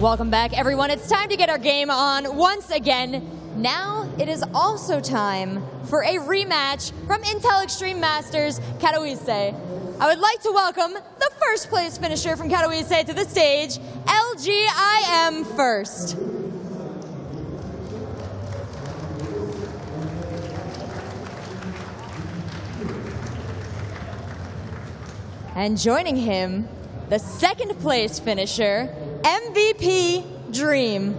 Welcome back, everyone. It's time to get our game on once again. Now it is also time for a rematch from Intel Extreme Masters Katowice. I would like to welcome the first place finisher from Katowice to the stage, LGIM first. And joining him, the second place finisher, MVP Dream.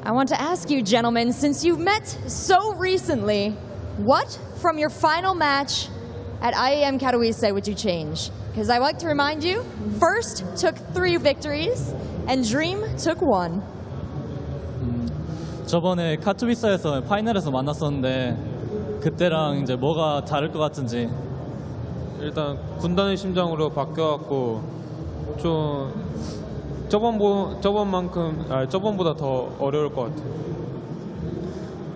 I want to ask you, gentlemen, since you've met so recently, what from your final match at IEM Katowice would you change? Because I like to remind you, First took 3 victories and Dream took 1. 저번에 카투비사에서 파이널에서 만났었는데 그때랑 이제 뭐가 다를 것 같은지. 일단 군단의 심장으로 바뀌어갖고 좀 저번보다 더 어려울 것 같아요.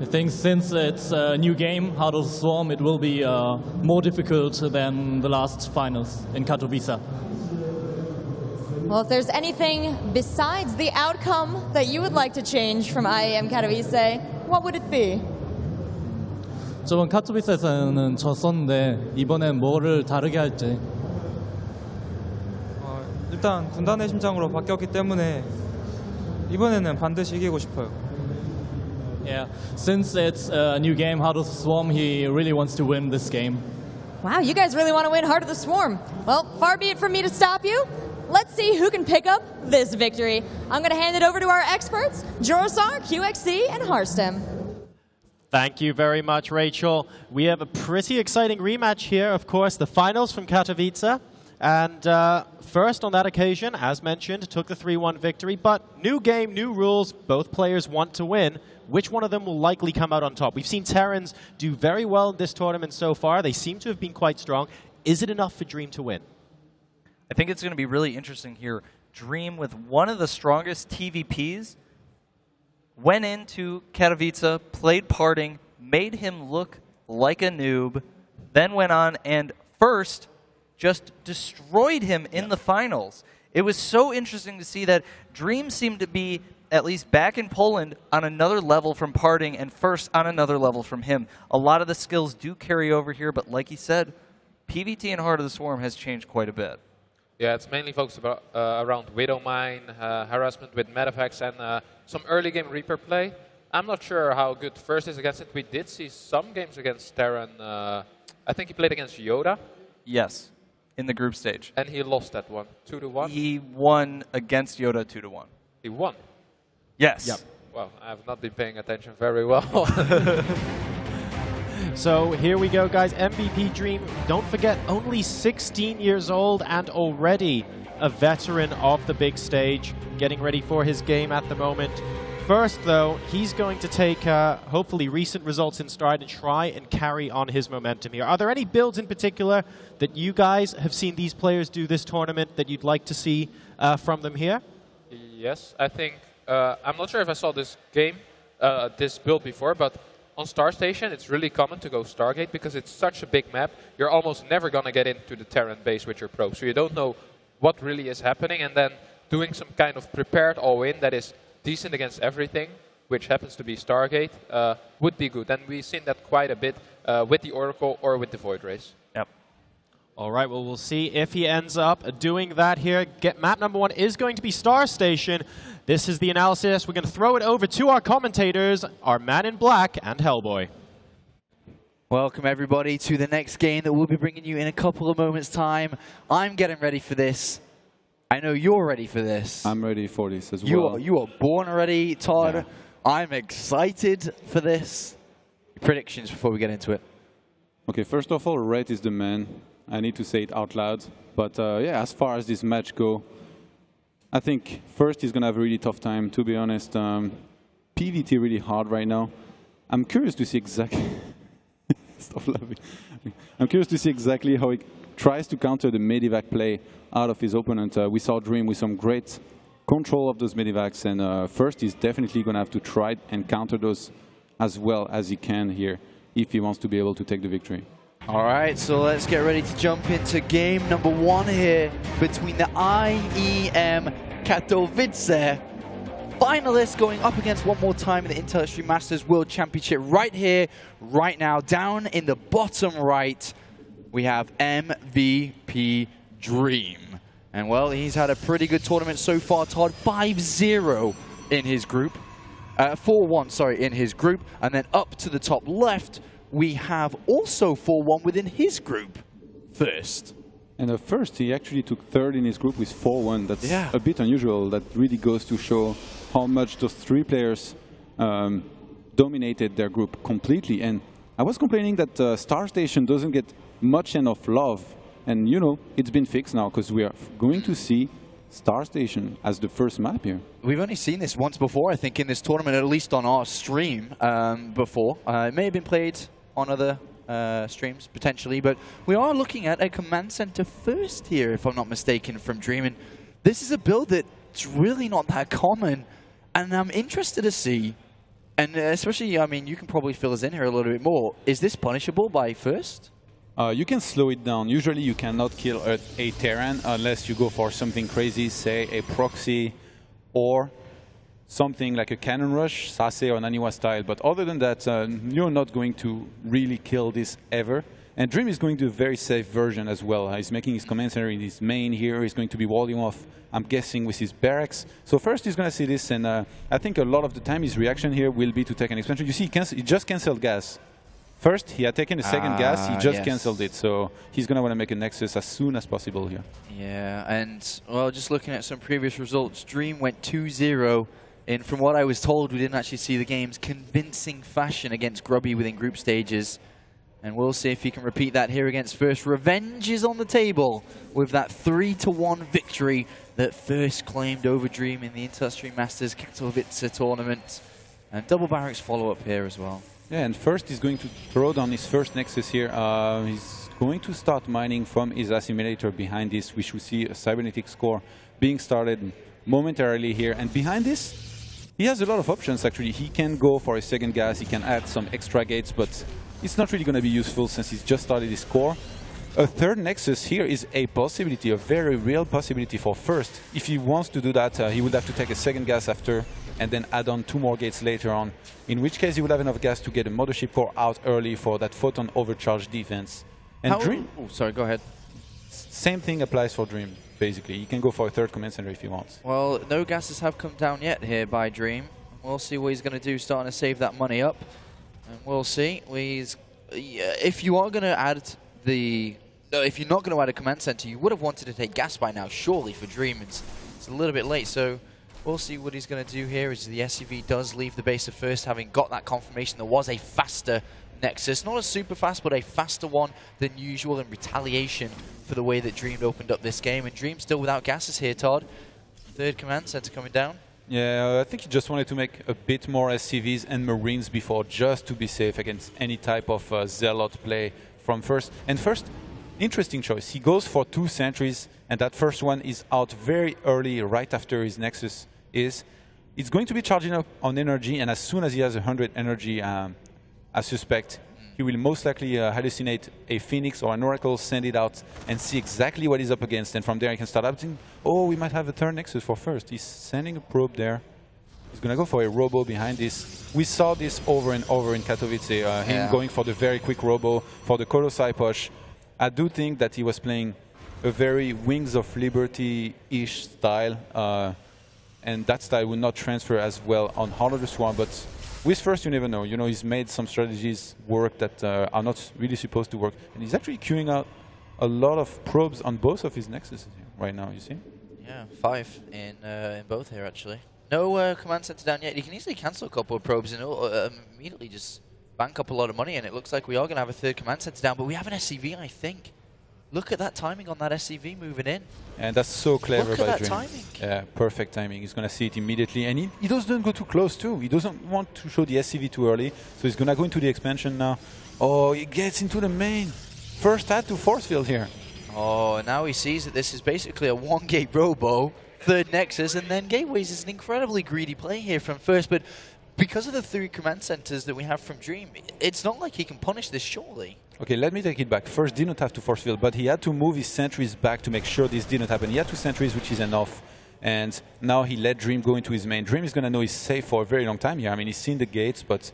I think since it's a new game, Heart of the Swarm, it will be more difficult than the last finals in Katowice. Well, if there's anything besides the outcome that you would like to change from IEM Katowice, what would it be? 저번 카투비사에서는 졌었는데 이번엔 뭐를 다르게 할지. 일단 군단의 심장으로 바뀌었기 때문에 이번에는 반드시 이기고 싶어요. Yeah, since it's a new game, Heart of the Swarm, he really wants to win this game. Wow, you guys really want to win Heart of the Swarm. Well, far be it from me to stop you. Let's see who can pick up this victory. I'm going to hand it over to our experts, Jorosar, QXC, and Harstem. Thank you very much, Rachel. We have a pretty exciting rematch here, of course, the finals from Katowice. And First on that occasion, as mentioned, took the 3-1 victory. But new game, new rules, both players want to win. Which one of them will likely come out on top? We've seen Terrans do very well in this tournament so far. They seem to have been quite strong. Is it enough for Dream to win? I think it's going to be really interesting here. Dream, with one of the strongest TVPs, went into Katowice, played Parting, made him look like a noob, then went on and First just destroyed him in the finals. It was so interesting to see that Dream seemed to be, at least back in Poland, on another level from Parting, and First on another level from him. A lot of the skills do carry over here, but like he said, PVT and Heart of the Swarm has changed quite a bit. Yeah, it's mainly focused around Widow Mine, harassment with Medivacs, and some early game Reaper play. I'm not sure how good First is against it. We did see some games against Terran. I think he played against Yoda. Yes, in the group stage. And he lost that one, 2-1. He won against Yoda 2-1. He won? Yes. Yep. Well, I have not been paying attention very well. So here we go, guys. MVP Dream, don't forget, only 16 years old and already a veteran of the big stage, getting ready for his game at the moment. First, though, he's going to take, hopefully, recent results in stride and try and carry on his momentum here. Are there any builds in particular that you guys have seen these players do this tournament that you'd like to see from them here? Yes, I think, I'm not sure if I saw this game, this build before, but on Star Station, it's really common to go Stargate because it's such a big map. You're almost never going to get into the Terran base with your probe, so you don't know what really is happening, and then doing some kind of prepared all-in that is decent against everything, which happens to be Stargate, would be good. And we've seen that quite a bit with the Oracle or with the Void Race. Yep. All right, well, we'll see if he ends up doing that here. Map number 1 is going to be Star Station. This is the analysis. We're going to throw it over to our commentators, our man in black and Hellboy. Welcome, everybody, to the next game that we'll be bringing you in a couple of moments' time. I'm getting ready for this. I know you're ready for this. I'm ready for this as well. You are born already, Todd. Yeah. I'm excited for this. Predictions before we get into it. Okay, first of all, Red is the man. I need to say it out loud. But yeah, as far as this match go, I think First he's going to have a really tough time, to be honest. PVT really hard right now. I'm curious to see exactly... Stop laughing. I'm curious to see exactly how he tries to counter the Medivac play out of his opponent. We saw Dream with some great control of those Medivacs, and First he's definitely going to have to try and counter those as well as he can here. if he wants to be able to take the victory. All right, so let's get ready to jump into game number 1 here between the IEM Katowice finalists going up against one more time in the Intel Extreme Masters World Championship right here, right now. Down in the bottom right, we have MVP Dream. And well, he's had a pretty good tournament so far, Todd. 5-0 in his group. 4-1, sorry, in his group. And then up to the top left, we have also 4-1 within his group first. And at first, he actually took third in his group with 4-1. That's a bit unusual. That really goes to show how much those 3 players dominated their group completely. And I was complaining that Star Station doesn't get much enough love. And, you know, it's been fixed now because we are going to see Star Station as the first map here. We've only seen this once before, I think, in this tournament, at least on our stream before. It may have been played on other streams, potentially, but we are looking at a command center first here, if I'm not mistaken, from Dream. And this is a build that's really not that common, and I'm interested to see, and especially, I mean, you can probably fill us in here a little bit more. Is this punishable by first? You can slow it down. Usually you cannot kill a Terran unless you go for something crazy, say a proxy or something like a cannon rush, Sase or Naniwa style. But other than that, you're not going to really kill this ever. And Dream is going to do a very safe version as well. He's making his command center in his main here. He's going to be walling off, I'm guessing, with his barracks. So first he's going to see this, and I think a lot of the time his reaction here will be to take an expansion. You see, he just cancelled gas. First, he had taken a second gas, he just cancelled it, so he's going to want to make a Nexus as soon as possible here. Yeah, and, well, just looking at some previous results, Dream went 2-0 in, from what I was told, we didn't actually see the game's convincing fashion against Grubby within group stages. And we'll see if he can repeat that here against First. Revenge is on the table with that 3-1 victory that First claimed over Dream in the Intel Extreme Masters Katowice tournament. And double barracks follow-up here as well. Yeah, and First he's going to throw down his first Nexus here. He's going to start mining from his assimilator behind this. We should see a cybernetic score being started momentarily here. And behind this, he has a lot of options actually. He can go for a second gas, he can add some extra gates, but it's not really going to be useful since he's just started his core. A third Nexus here is a possibility, a very real possibility for First. If he wants to do that, he would have to take a second gas after and then add on 2 more gates later on, in which case he would have enough gas to get a mothership core out early for that photon overcharge defense. And Dream... Oh, sorry, go ahead. Same thing applies for Dream, basically. He can go for a third command center if he wants. Well, no gases have come down yet here by Dream. We'll see what he's going to do, starting to save that money up. And we'll see. If you are going to add the... No, if you're not going to add a command center, you would have wanted to take gas by now, surely, for Dream. It's a little bit late, so we'll see what he's going to do here as the SCV does leave the base at First, having got that confirmation there was a faster Nexus. Not a super fast, but a faster one than usual in retaliation for the way that Dream opened up this game. And Dream still without gases here, Todd. Third command center coming down. Yeah, I think he just wanted to make a bit more SCVs and Marines before, just to be safe against any type of Zealot play from First. And First, interesting choice. He goes for 2 sentries, and that first one is out very early, right after his Nexus is. It's going to be charging up on energy, and as soon as he has 100 energy, I suspect, he will most likely hallucinate a Phoenix or an Oracle, send it out, and see exactly what he's up against. And from there, he can start updating. Oh, we might have a third Nexus for First. He's sending a probe there. He's going to go for a robo behind this. We saw this over and over in Katowice, him going for the very quick robo, for the Colossi push. I do think that he was playing a very Wings of Liberty-ish style, and that style would not transfer as well on Heart of the Swarm, but with First you never know. You know, he's made some strategies work that are not really supposed to work, and he's actually queuing out a lot of probes on both of his Nexuses here right now, you see? Yeah, 5 in both here, actually. No command center down yet. You can easily cancel a couple of probes and immediately just bank up a lot of money, and it looks like we are going to have a third command center down, but we have an SCV, I think. Look at that timing on that SCV moving in. And that's so clever by Dream. Look at that timing. Yeah, perfect timing. He's going to see it immediately, and he doesn't go too close too. He doesn't want to show the SCV too early, so he's going to go into the expansion now. Oh, he gets into the main. First add to force field here. Oh, now he sees that this is basically a 1-gate robo, third Nexus, and then Gateways is an incredibly greedy play here from First, but because of the 3 command centers that we have from Dream, it's not like he can punish this, surely. Okay, let me take it back. First, did not have to force field, but he had to move his sentries back to make sure this didn't happen. He had 2 sentries, which is enough. And now he let Dream go into his main. Dream is going to know he's safe for a very long time here. I mean, he's seen the gates, but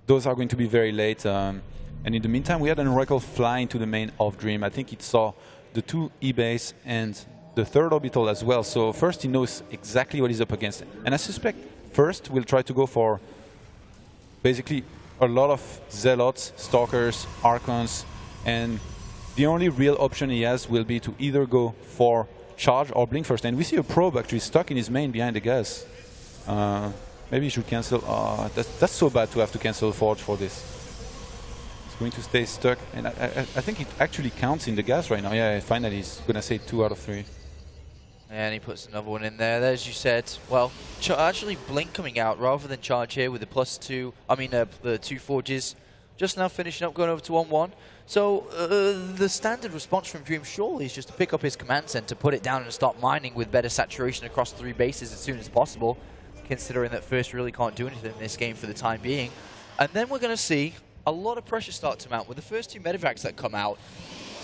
those are going to be very late. And in the meantime, we had an Oracle fly into the main of Dream. I think it saw the 2 E-base and the 3rd orbital as well. So first, he knows exactly what he's up against. And I suspect first we'll try to go for basically a lot of Zealots, Stalkers, Archons, and the only real option he has will be to either go for charge or blink first. And we see a probe actually stuck in his main behind the gas. Maybe he should cancel. That's so bad to have to cancel Forge for this. It's going to stay stuck. And I think it actually counts in the gas right now. Yeah, finally he's going to say 2 out of 3. And he puts another one in there. As you said, well, actually blink coming out rather than charge here with the +2. I mean, the 2 Forges. Just now finishing up, going over to 1-1. So the standard response from Dream surely is just to pick up his command center, put it down and start mining with better saturation across 3 bases as soon as possible, considering that First really can't do anything in this game for the time being. And then we're going to see a lot of pressure start to mount with the first 2 medevacs that come out.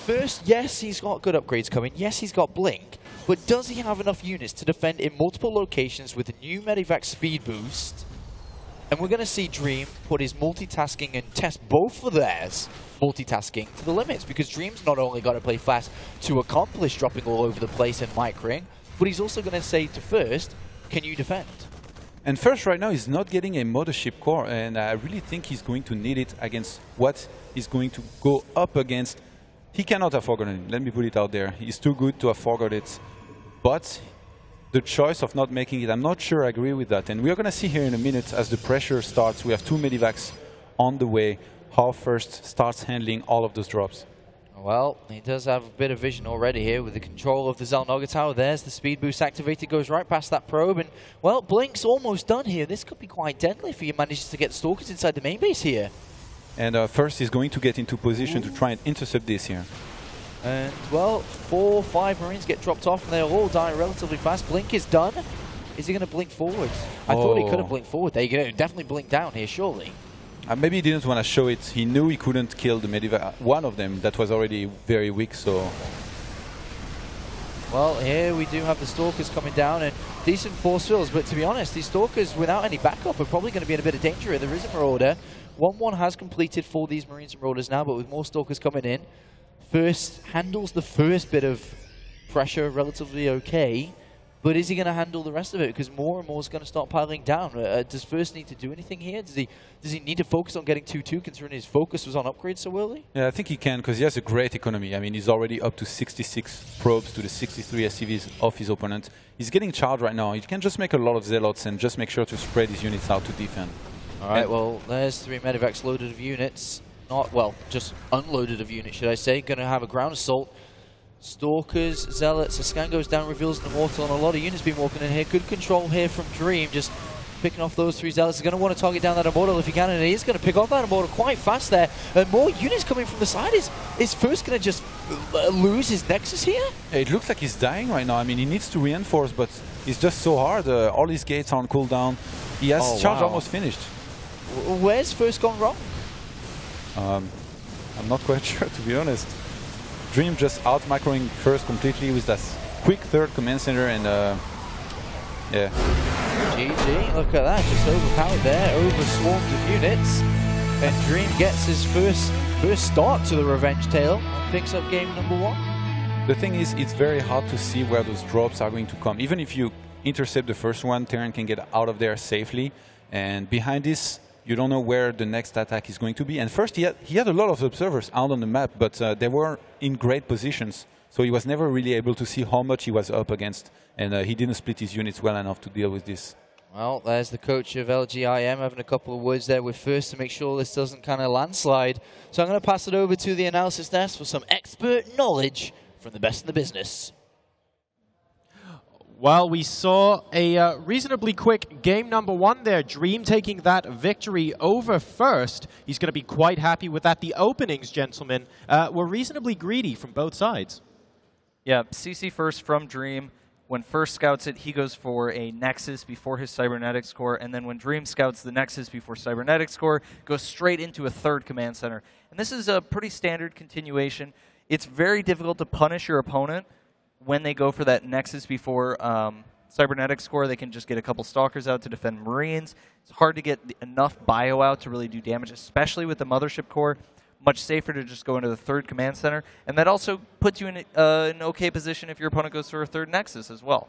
First, yes, he's got good upgrades coming. Yes, he's got blink. But does he have enough units to defend in multiple locations with the new medevac speed boost? And we're going to see Dream put his multitasking and test both of theirs multitasking to the limits, because Dream's not only got to play fast to accomplish dropping all over the place and microing, but he's also going to say to First, can you defend? And First right now is not getting a mothership core, and I really think he's going to need it against what he's going to go up against. He cannot have forgotten it, let me put it out there. He's too good to have forgotten it. But the choice of not making it, I'm not sure I agree with that. And we're going to see here in a minute as the pressure starts. We have 2 medivacs on the way. How First starts handling all of those drops. Well, he does have a bit of vision already here with the control of the Xel'Naga Tower. There's the speed boost activated, goes right past that probe. And, well, Blink's almost done here. This could be quite deadly if he manages to get Stalkers inside the main base here. And First is going to get into position to try and intercept this here. And, well, 4 or 5 Marines get dropped off, and they'll all die relatively fast. Blink is done. Is he going to blink forward? I thought he could have blinked forward. They definitely blink down here, surely. Maybe he didn't want to show it. He knew he couldn't kill the medevac. One of them that was already very weak, so... Well, here we do have the Stalkers coming down, and decent force fills, but to be honest, these Stalkers, without any backup, are probably going to be in a bit of danger. There is a Marauder. 1-1 has completed for these Marines and Marauders now, but with more Stalkers coming in. First handles the first bit of pressure relatively okay, but is he going to handle the rest of it? Because more and more is going to start piling down. Does First need to do anything here? Does he need to focus on getting 2-2, considering his focus was on upgrades so early? Yeah, I think he can, because he has a great economy. I mean, he's already up to 66 probes to the 63 SCVs of his opponent. He's getting charged right now. He can just make a lot of Zealots and just make sure to spread his units out to defend. All right, well, there's 3 medevacs loaded of units. Not, well, just unloaded of units, should I say. Going to have a ground assault. Stalkers, Zealots, a scan goes down, reveals an Immortal, and a lot of units being walking in here. Good control here from Dream, just picking off those 3 Zealots. He's going to want to target down that Immortal if he can, and he is going to pick off that Immortal quite fast there. And more units coming from the side. Is First going to just lose his Nexus here? It looks like he's dying right now. I mean, he needs to reinforce, but it's just so hard. All his gates are on cooldown. He has charge almost finished. Where's First gone wrong? I'm not quite sure, to be honest. Dream just out-macroing First completely with that quick 3rd command center, and yeah. GG, look at that, just overpowered there, overswarmed of units. And Dream gets his first start to the revenge tale and picks up game number 1. The thing is, it's very hard to see where those drops are going to come. Even if you intercept the first one, Terran can get out of there safely. And behind this, you don't know where the next attack is going to be. And First, he had a lot of observers out on the map, but they were in great positions. So he was never really able to see how much he was up against. And he didn't split his units well enough to deal with this. Well, there's the coach of IEM having a couple of words there with First to make sure this doesn't kind of landslide. So I'm going to pass it over to the analysis desk for some expert knowledge from the best in the business. Well, we saw a reasonably quick game number 1 there. Dream taking that victory over First. He's going to be quite happy with that. The openings, gentlemen, were reasonably greedy from both sides. Yeah, CC First from Dream When First scouts it, he goes for a Nexus before his Cybernetics core, and then when Dream scouts the Nexus before Cybernetics core, goes straight into a third command center. And this is a pretty standard continuation. It's very difficult to punish your opponent when they go for that Nexus before Cybernetics core. They can just get a couple Stalkers out to defend Marines. It's hard to get enough bio out to really do damage, especially with the Mothership core. Much safer to just go into the third command center. And that also puts you in an okay position if your opponent goes for a third Nexus as well.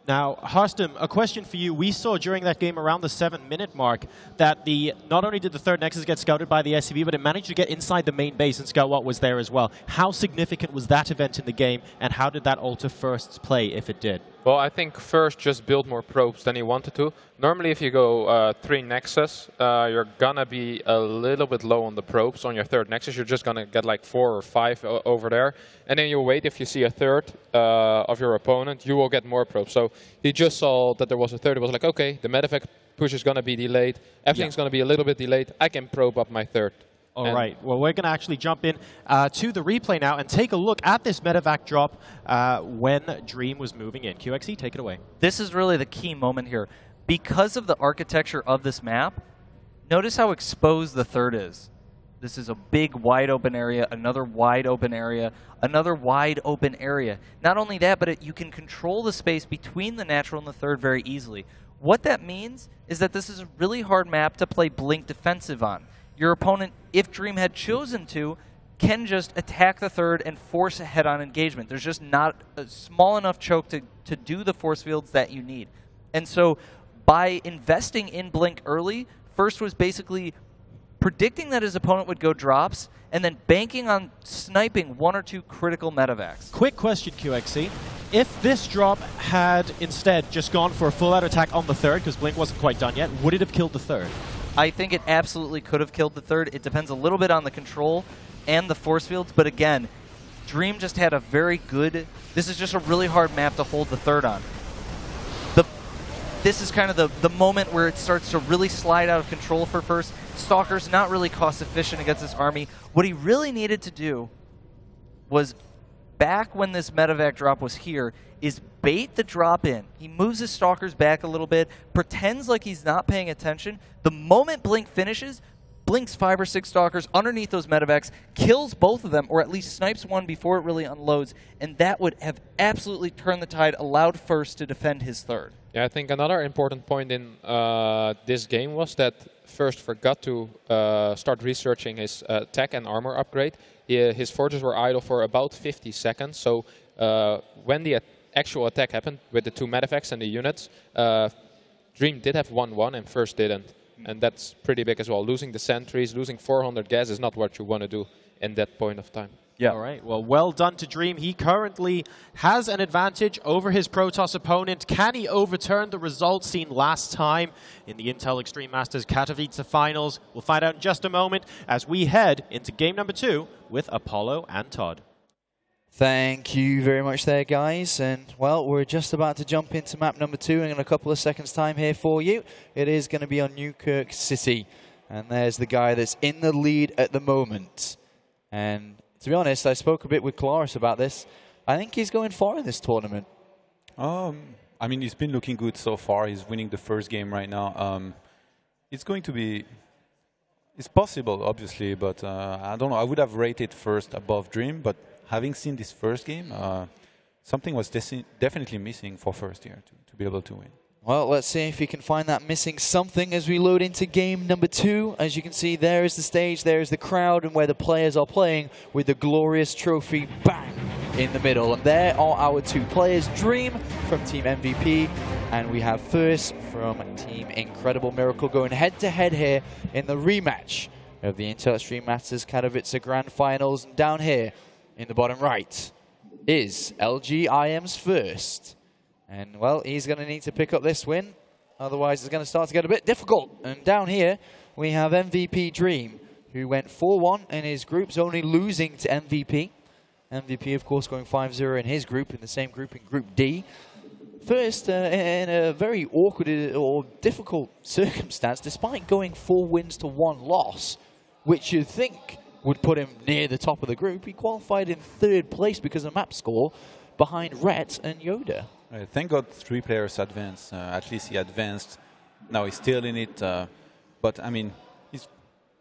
Now, Harstem, a question for you. We saw during that game around the 7-minute mark that not only did the third Nexus get scouted by the SCV, but it managed to get inside the main base and scout what was there as well. How significant was that event in the game, and how did that alter First's play, if it did? Well, I think First just built more probes than he wanted to. Normally, if you go 3 Nexus, you're going to be a little bit low on the probes on your third Nexus. You're just going to get like 4 or 5 over there. And then you wait. If you see a third of your opponent, you will get more probes. So he just saw that there was a third. He was like, okay, the medevac push is going to be delayed. Everything's going to be a little bit delayed. I can probe up my third. All right. Well, we're going to actually jump in to the replay now and take a look at this medevac drop when Dream was moving in. QXE, take it away. This is really the key moment here. Because of the architecture of this map, notice how exposed the third is. This is a big, wide open area, another wide open area, another wide open area. Not only that, but you can control the space between the natural and the third very easily. What that means is that this is a really hard map to play Blink defensive on. Your opponent, if Dream had chosen to, can just attack the third and force a head-on engagement. There's just not a small enough choke to do the force fields that you need. And so by investing in Blink early, First was basically predicting that his opponent would go drops and then banking on sniping 1 or 2 critical medevacs. Quick question, QXE. If this drop had instead just gone for a full-out attack on the third, because Blink wasn't quite done yet, would it have killed the third? I think it absolutely could have killed the third. It depends a little bit on the control and the force fields, but again, Dream just had a very good... This is just a really hard map to hold the third on. This is kind of the moment where it starts to really slide out of control for First. Stalker's not really cost efficient against this army. What he really needed to do was, back when this medevac drop was here, is bait the drop in. He moves his Stalkers back a little bit, pretends like he's not paying attention. The moment Blink finishes, Blink's 5 or 6 Stalkers underneath those medevacs, kills both of them, or at least snipes one before it really unloads, and that would have absolutely turned the tide, allowed First to defend his third. Yeah, I think another important point in this game was that First forgot to start researching his tech and armor upgrade. His forges were idle for about 50 seconds, so when the actual attack happened with the 2 medevacs and the units, Dream did have 1-1 and First didn't. And that's pretty big as well. Losing the sentries, losing 400 gas is not what you want to do in that point of time. Yeah. All right. Well, well done to Dream. He currently has an advantage over his Protoss opponent. Can he overturn the results seen last time in the Intel Extreme Masters Katowice finals? We'll find out in just a moment as we head into game number 2 with Apollo and Todd. Thank you very much there, guys. And, well, we're just about to jump into map number 2 in a couple of seconds' time here for you. It is going to be on Newkirk City. And there's the guy that's in the lead at the moment. And to be honest, I spoke a bit with Claris about this. I think he's going far in this tournament. I mean, he's been looking good so far. He's winning the first game right now. It's going to be... It's possible, obviously, but I don't know. I would have rated First above Dream, but having seen this first game, something was definitely missing for First here to be able to win. Well, let's see if he can find that missing something as we load into game number 2. As you can see, there is the stage, there is the crowd, and where the players are playing with the glorious trophy bang in the middle. And there are our 2 players, Dream from Team MVP, and we have First from Team Incredible Miracle going head-to-head here in the rematch of the Intel Extreme Masters Katowice Grand Finals. And down here in the bottom right is LGIM's First. And, well, he's going to need to pick up this win. Otherwise, it's going to start to get a bit difficult. And down here, we have MVP Dream, who went 4-1 in his groups, only losing to MVP. MVP, of course, going 5-0 in his group, in the same group in Group D. First, in a very awkward or difficult circumstance, despite going 4 wins to 1 loss, which you'd think would put him near the top of the group, he qualified in 3rd place because of map score. behind Rhett and Yoda. Thank God 3 players advanced. At least he advanced. Now he's still in it. But I mean,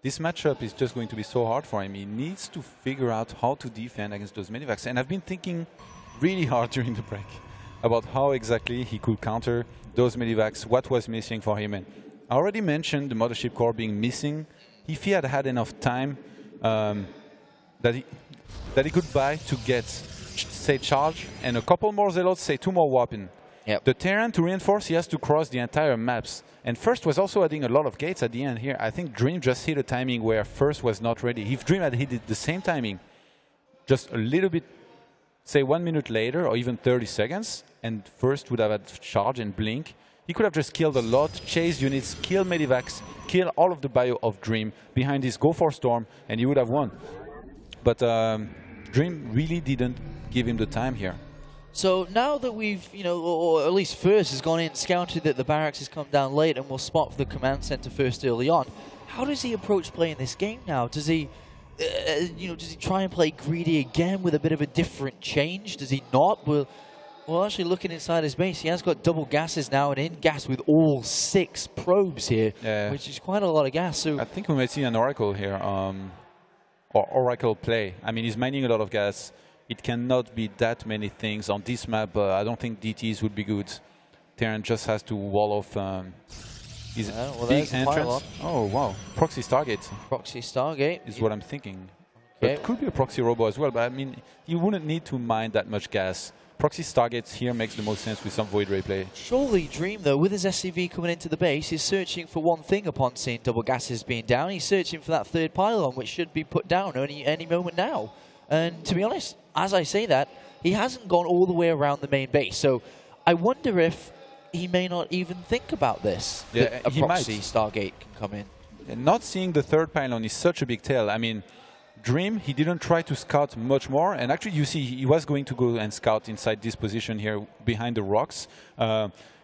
this matchup is just going to be so hard for him. He needs to figure out how to defend against those medivacs. And I've been thinking really hard during the break about how exactly he could counter those medivacs, what was missing for him. And I already mentioned the Mothership Core being missing. If he had had enough time that he could buy to get, say, charge and a couple more Zealots, say 2 more weapons. Yep. The Terran to reinforce, he has to cross the entire maps. And First was also adding a lot of gates at the end here. I think Dream just hit a timing where First was not ready. If Dream had hit it the same timing, just a little bit, say 1 minute later or even 30 seconds, and First would have had charge and blink, he could have just killed a lot, chased units, killed medivacs, killed all of the bio of Dream behind this Go for Storm, and he would have won. But Dream really didn't give him the time here. So now that we've, or at least First has gone in, scouted that the barracks has come down late and will spot for the command center first early on, how does he approach playing this game now? Does he, does he try and play greedy again with a bit of a different change? Does he not? Well, actually looking inside his base, he has got double gases now and in gas with all 6 probes here, which is quite a lot of gas. So I think we might see an Oracle here, or Oracle play. I mean, he's mining a lot of gas. It cannot be that many things on this map. I don't think DTs would be good. Terran just has to wall off his big entrance. Oh, wow. Proxy Stargate. Proxy Stargate is what I'm thinking. But it could be a Proxy Robo as well. But I mean, you wouldn't need to mine that much gas. Proxy Stargates here makes the most sense with some Void Ray play. Surely Dream, though, with his SCV coming into the base, is searching for one thing upon seeing double gases being down. He's searching for that 3rd pylon, which should be put down any moment now. And to be honest, as I say that, he hasn't gone all the way around the main base. So I wonder if he may not even think about this. Yeah, a proxy Stargate can come in. And not seeing the 3rd pylon is such a big tell. I mean, Dream, he didn't try to scout much more. And actually, you see, he was going to go and scout inside this position here behind the rocks.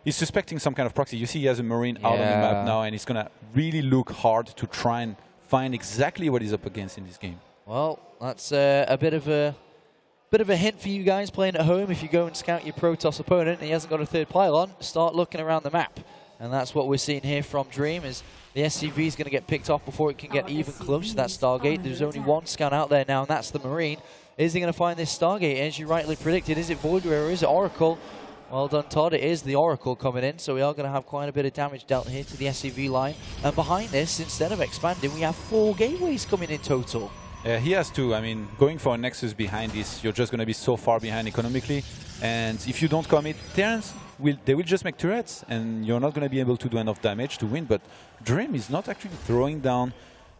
He's suspecting some kind of proxy. You see, he has a Marine out on the map now, and he's going to really look hard to try and find exactly what he's up against in this game. Well, that's a bit of a hint for you guys playing at home. If you go and scout your Protoss opponent and he hasn't got a 3rd pylon, start looking around the map. And that's what we're seeing here from Dream, is the SCV is going to get picked off before it can get even close to that Stargate. There's only one scout out there now, and that's the Marine. Is he going to find this Stargate, as you rightly predicted? Is it Void Ray or is it Oracle? Well done, Todd. It is the Oracle coming in, so we are going to have quite a bit of damage dealt here to the SCV line. And behind this, instead of expanding, we have 4 gateways coming in total. Yeah, he has to. I mean, going for a Nexus behind this, you're just going to be so far behind economically. And if you don't commit, Terrans, they will just make turrets, and you're not going to be able to do enough damage to win. But Dream is not actually throwing down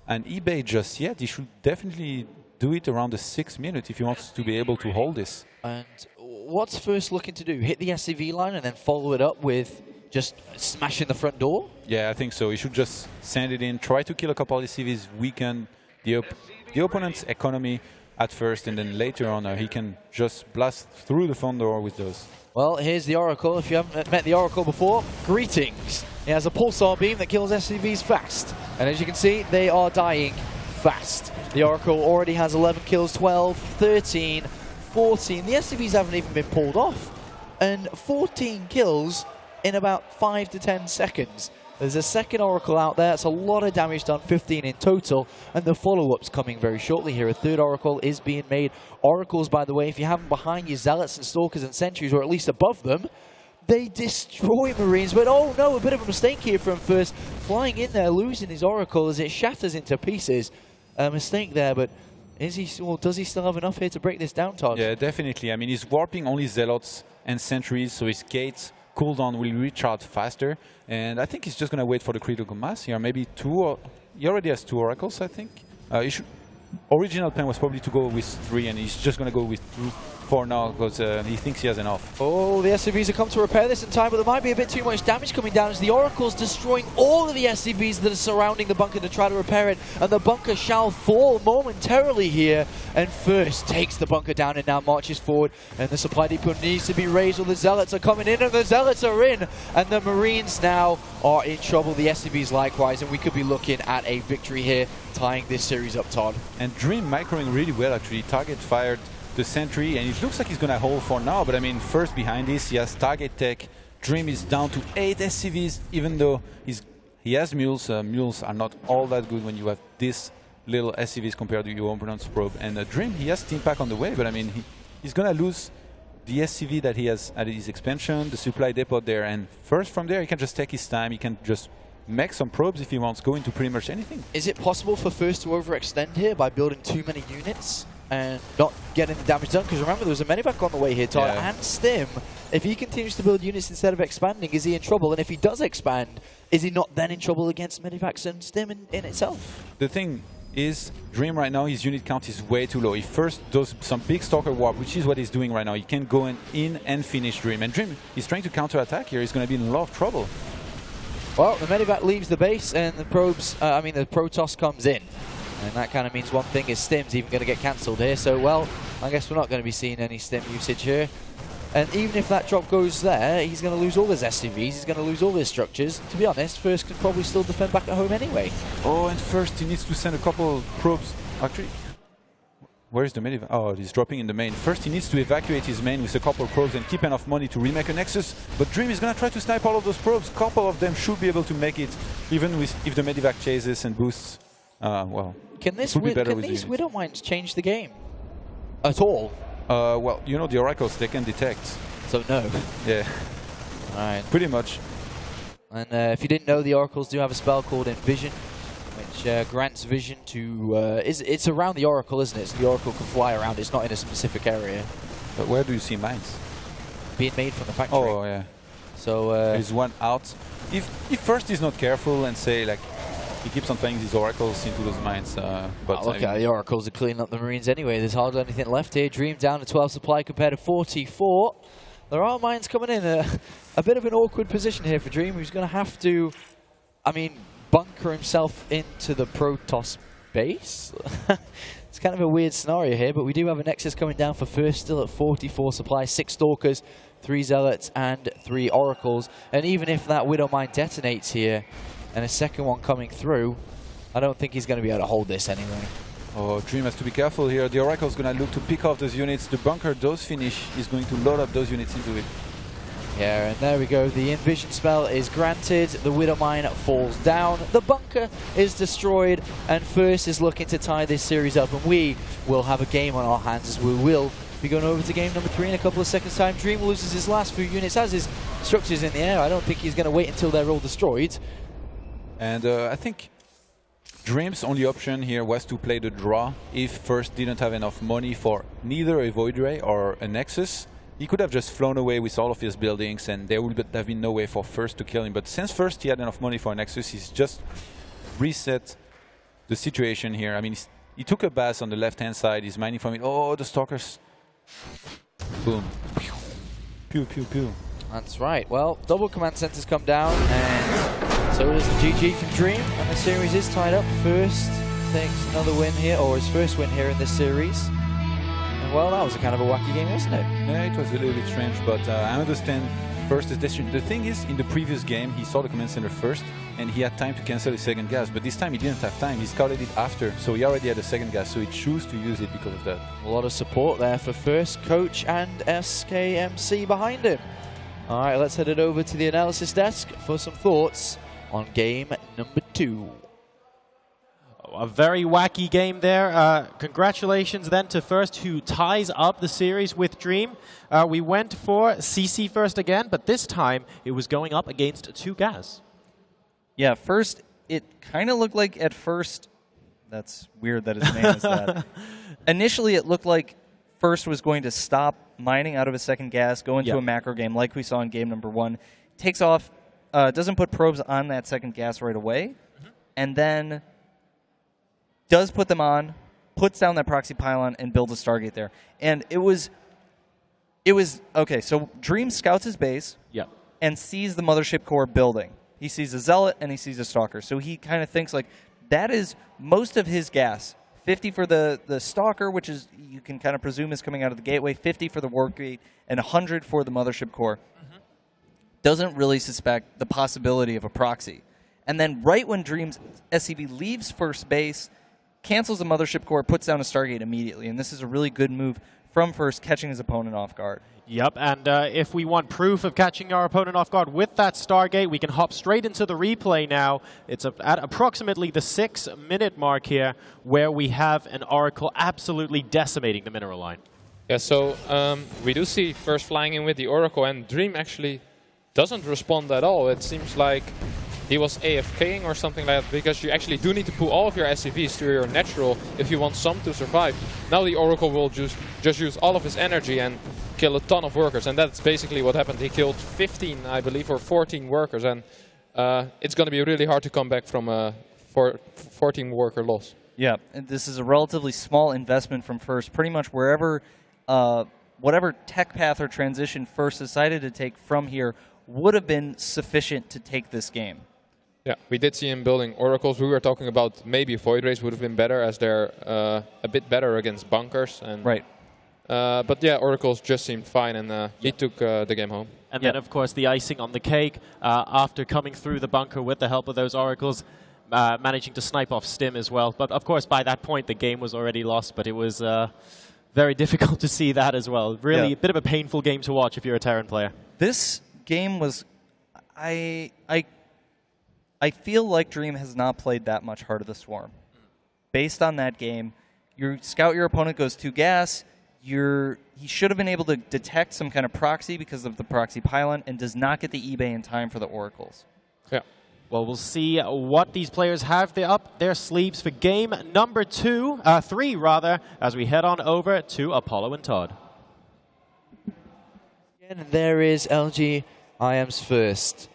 an eBay just yet. He should definitely do it around the 6th minute if he wants to be able to hold this. And what's First looking to do? Hit the SCV line and then follow it up with just smashing the front door? Yeah, I think so. He should just send it in, try to kill a couple of SCVs, weaken the opponent's economy at first, and then later on he can just blast through the front door with those. Well, here's the Oracle. If you haven't met the Oracle before, greetings. He has a pulsar beam that kills SCVs fast. And as you can see, they are dying fast. The Oracle already has 11 kills, 12, 13, 14. The SCVs haven't even been pulled off. And 14 kills in about 5 to 10 seconds. There's a 2nd Oracle out there. It's a lot of damage done, 15 in total. And the follow-up's coming very shortly here. A 3rd Oracle is being made. Oracles, by the way, if you have them behind your Zealots and Stalkers and Sentries, or at least above them, they destroy Marines. But oh no, a bit of a mistake here from First. Flying in there, losing his Oracle as it shatters into pieces. A mistake there, but is he? Well, does he still have enough here to break this down, Todd? Yeah, definitely. I mean, he's warping only Zealots and Sentries, so his gates cooldown will recharge faster, and I think he's just going to wait for the critical mass here. Maybe 2, or he already has 2 Oracles, I think. Original plan was probably to go with 3, and he's just going to go with 2 for now because he thinks he has enough. Oh, the SCVs have come to repair this in time, but there might be a bit too much damage coming down as the Oracle's destroying all of the SCVs that are surrounding the bunker to try to repair it, and the bunker shall fall momentarily here. And First takes the bunker down and now marches forward, and the supply depot needs to be raised, or the Zealots are coming in, and the Zealots are in, and the Marines now are in trouble, the SCVs likewise, and we could be looking at a victory here, tying this series up, Todd. And Dream microing really well, actually. Target fired the sentry, and it looks like he's going to hold for now. But I mean, first behind this, he has target tech. Dream is down to 8 SCVs, even though he has mules. Mules are not all that good when you have this little SCVs compared to your opponent's probe. And Dream, he has team pack on the way, but I mean, he's going to lose the SCV that he has at his expansion, the supply depot there. And first from there, he can just take his time. He can just make some probes if he wants, go into pretty much anything. Is it possible for First to overextend here by building too many units and not getting the damage done? Because remember, there was a medivac on the way here, Todd, and Stim. If he continues to build units instead of expanding, is he in trouble? And if he does expand, is he not then in trouble against medivacs and Stim in itself? The thing is, Dream right now, his unit count is way too low. He first does some big Stalker warp, which is what he's doing right now. He can go in and finish Dream. And Dream is trying to counter-attack here. He's going to be in a lot of trouble. Well, the medivac leaves the base and the probes, the Protoss comes in. And that kind of means one thing is Stim's even going to get cancelled here. So, well, I guess we're not going to be seeing any Stim usage here. And even if that drop goes there, he's going to lose all his SCVs, he's going to lose all his structures. To be honest, First can probably still defend back at home anyway. Oh, and First he needs to send a couple probes. Actually, where is the medivac? Oh, he's dropping in the main. First he needs to evacuate his main with a couple probes and keep enough money to remake a Nexus. But Dream is going to try to snipe all of those probes. A couple of them should be able to make it, even if the medivac chases and boosts. Well, can these Widow Mines change the game at all? Well, you know the oracles, they can detect. So no. Yeah. Alright. Pretty much. And if you didn't know, the oracles do have a spell called Envision, which grants vision to... it's around the oracle, isn't it? So the oracle can fly around, it's not in a specific area. But where do you see mines? Being made from the factory. Oh, yeah. So... there's one out. If First is not careful and say, like, he keeps on playing these oracles into those mines. But look at the oracles are cleaning up the Marines anyway. There's hardly anything left here. Dream down to 12 supply compared to 44. There are mines coming in. A bit of an awkward position here for Dream, who's going to have to, bunker himself into the Protoss base. It's kind of a weird scenario here, but we do have a Nexus coming down for First, still at 44 supply. 6 Stalkers, 3 Zealots, and 3 Oracles. And even if that Widow Mine detonates here, and a second one coming through, I don't think he's going to be able to hold this anyway. Oh, Dream has to be careful here. The Oracle's going to look to pick off those units. The bunker does finish. He's going to load up those units into it. Yeah, and there we go. The Envision spell is granted. The Widow Mine falls down. The bunker is destroyed. And First is looking to tie this series up. And we will have a game on our hands as we will be going over to game number 3 in a couple of seconds' time. Dream loses his last few units, has his structures in the air. I don't think he's going to wait until they're all destroyed. And I think Dream's only option here was to play the draw. If First didn't have enough money for neither a Void Ray or a Nexus, he could have just flown away with all of his buildings and there would have been no way for First to kill him. But since First he had enough money for a Nexus, he's just reset the situation here. I mean, he took a bass on the left-hand side, he's mining from it. Oh, the Stalkers. Boom. Pew, pew, pew. That's right. Well, double command centers come down, and so does the GG from Dream, and the series is tied up. First takes another win here, or his first win here in this series. And well, that was a kind of a wacky game, wasn't it? Yeah, it was a little bit strange, but I understand First's decision. The thing is, in the previous game, he saw the command center first, and he had time to cancel his second gas, but this time he didn't have time. He scouted it after, so he already had a second gas, so he chose to use it because of that. A lot of support there for First, Coach and SKMC behind him. All right, let's head it over to the analysis desk for some thoughts on game number 2. A very wacky game there. Congratulations then to First, who ties up the series with Dream. We went for CC First again, but this time it was going up against 2 gas. Yeah, First, it kind of looked like at first, that's weird that his name is that. Initially, it looked like First was going to stop mining out of his second gas, go into a macro game like we saw in game number 1. Takes off, doesn't put probes on that second gas right away, and then does put them on, puts down that proxy pylon, and builds a Stargate there. And it was okay, so Dream scouts his base and sees the mothership core building. He sees a Zealot and he sees a Stalker. So he kind of thinks like, that is most of his gas. 50 for the Stalker, which is, you can kind of presume is coming out of the gateway, 50 for the Warp Gate, and 100 for the mothership core. Doesn't really suspect the possibility of a proxy. And then right when Dream's SCV leaves first base, cancels the mothership core, puts down a Stargate immediately. And this is a really good move from First catching his opponent off guard. Yep, and if we want proof of catching our opponent off guard with that Stargate, we can hop straight into the replay now. It's at approximately the 6-minute mark here, where we have an Oracle absolutely decimating the mineral line. Yeah, so we do see First flying in with the Oracle, and Dream actually doesn't respond at all. It seems like he was AFKing or something like that, because you actually do need to put all of your SCVs to your natural if you want some to survive. Now the Oracle will just use all of his energy and kill a ton of workers, and that's basically what happened. He killed 15, I believe, or 14 workers, and it's going to be really hard to come back from a 14 worker loss. Yeah, and this is a relatively small investment from First. Pretty much wherever, whatever tech path or transition First decided to take from here would have been sufficient to take this game. Yeah, we did see him building oracles. We were talking about maybe Void Rays would have been better, as they're a bit better against bunkers. And right. But yeah, oracles just seemed fine, and he took the game home. And then, of course, the icing on the cake, after coming through the bunker with the help of those oracles, managing to snipe off Stim as well. But of course, by that point, the game was already lost. But it was very difficult to see that as well. Really, a bit of a painful game to watch if you're a Terran player. This game was, I feel like Dream has not played that much Heart of the Swarm. Based on that game, you scout your opponent goes 2 gas. He should have been able to detect some kind of proxy because of the proxy pylon, and does not get the eBay in time for the oracles. Yeah. Well, we'll see what these players have up their sleeves for game number 3 rather, as we head on over to Apollo and Todd. And there is LG IEM's first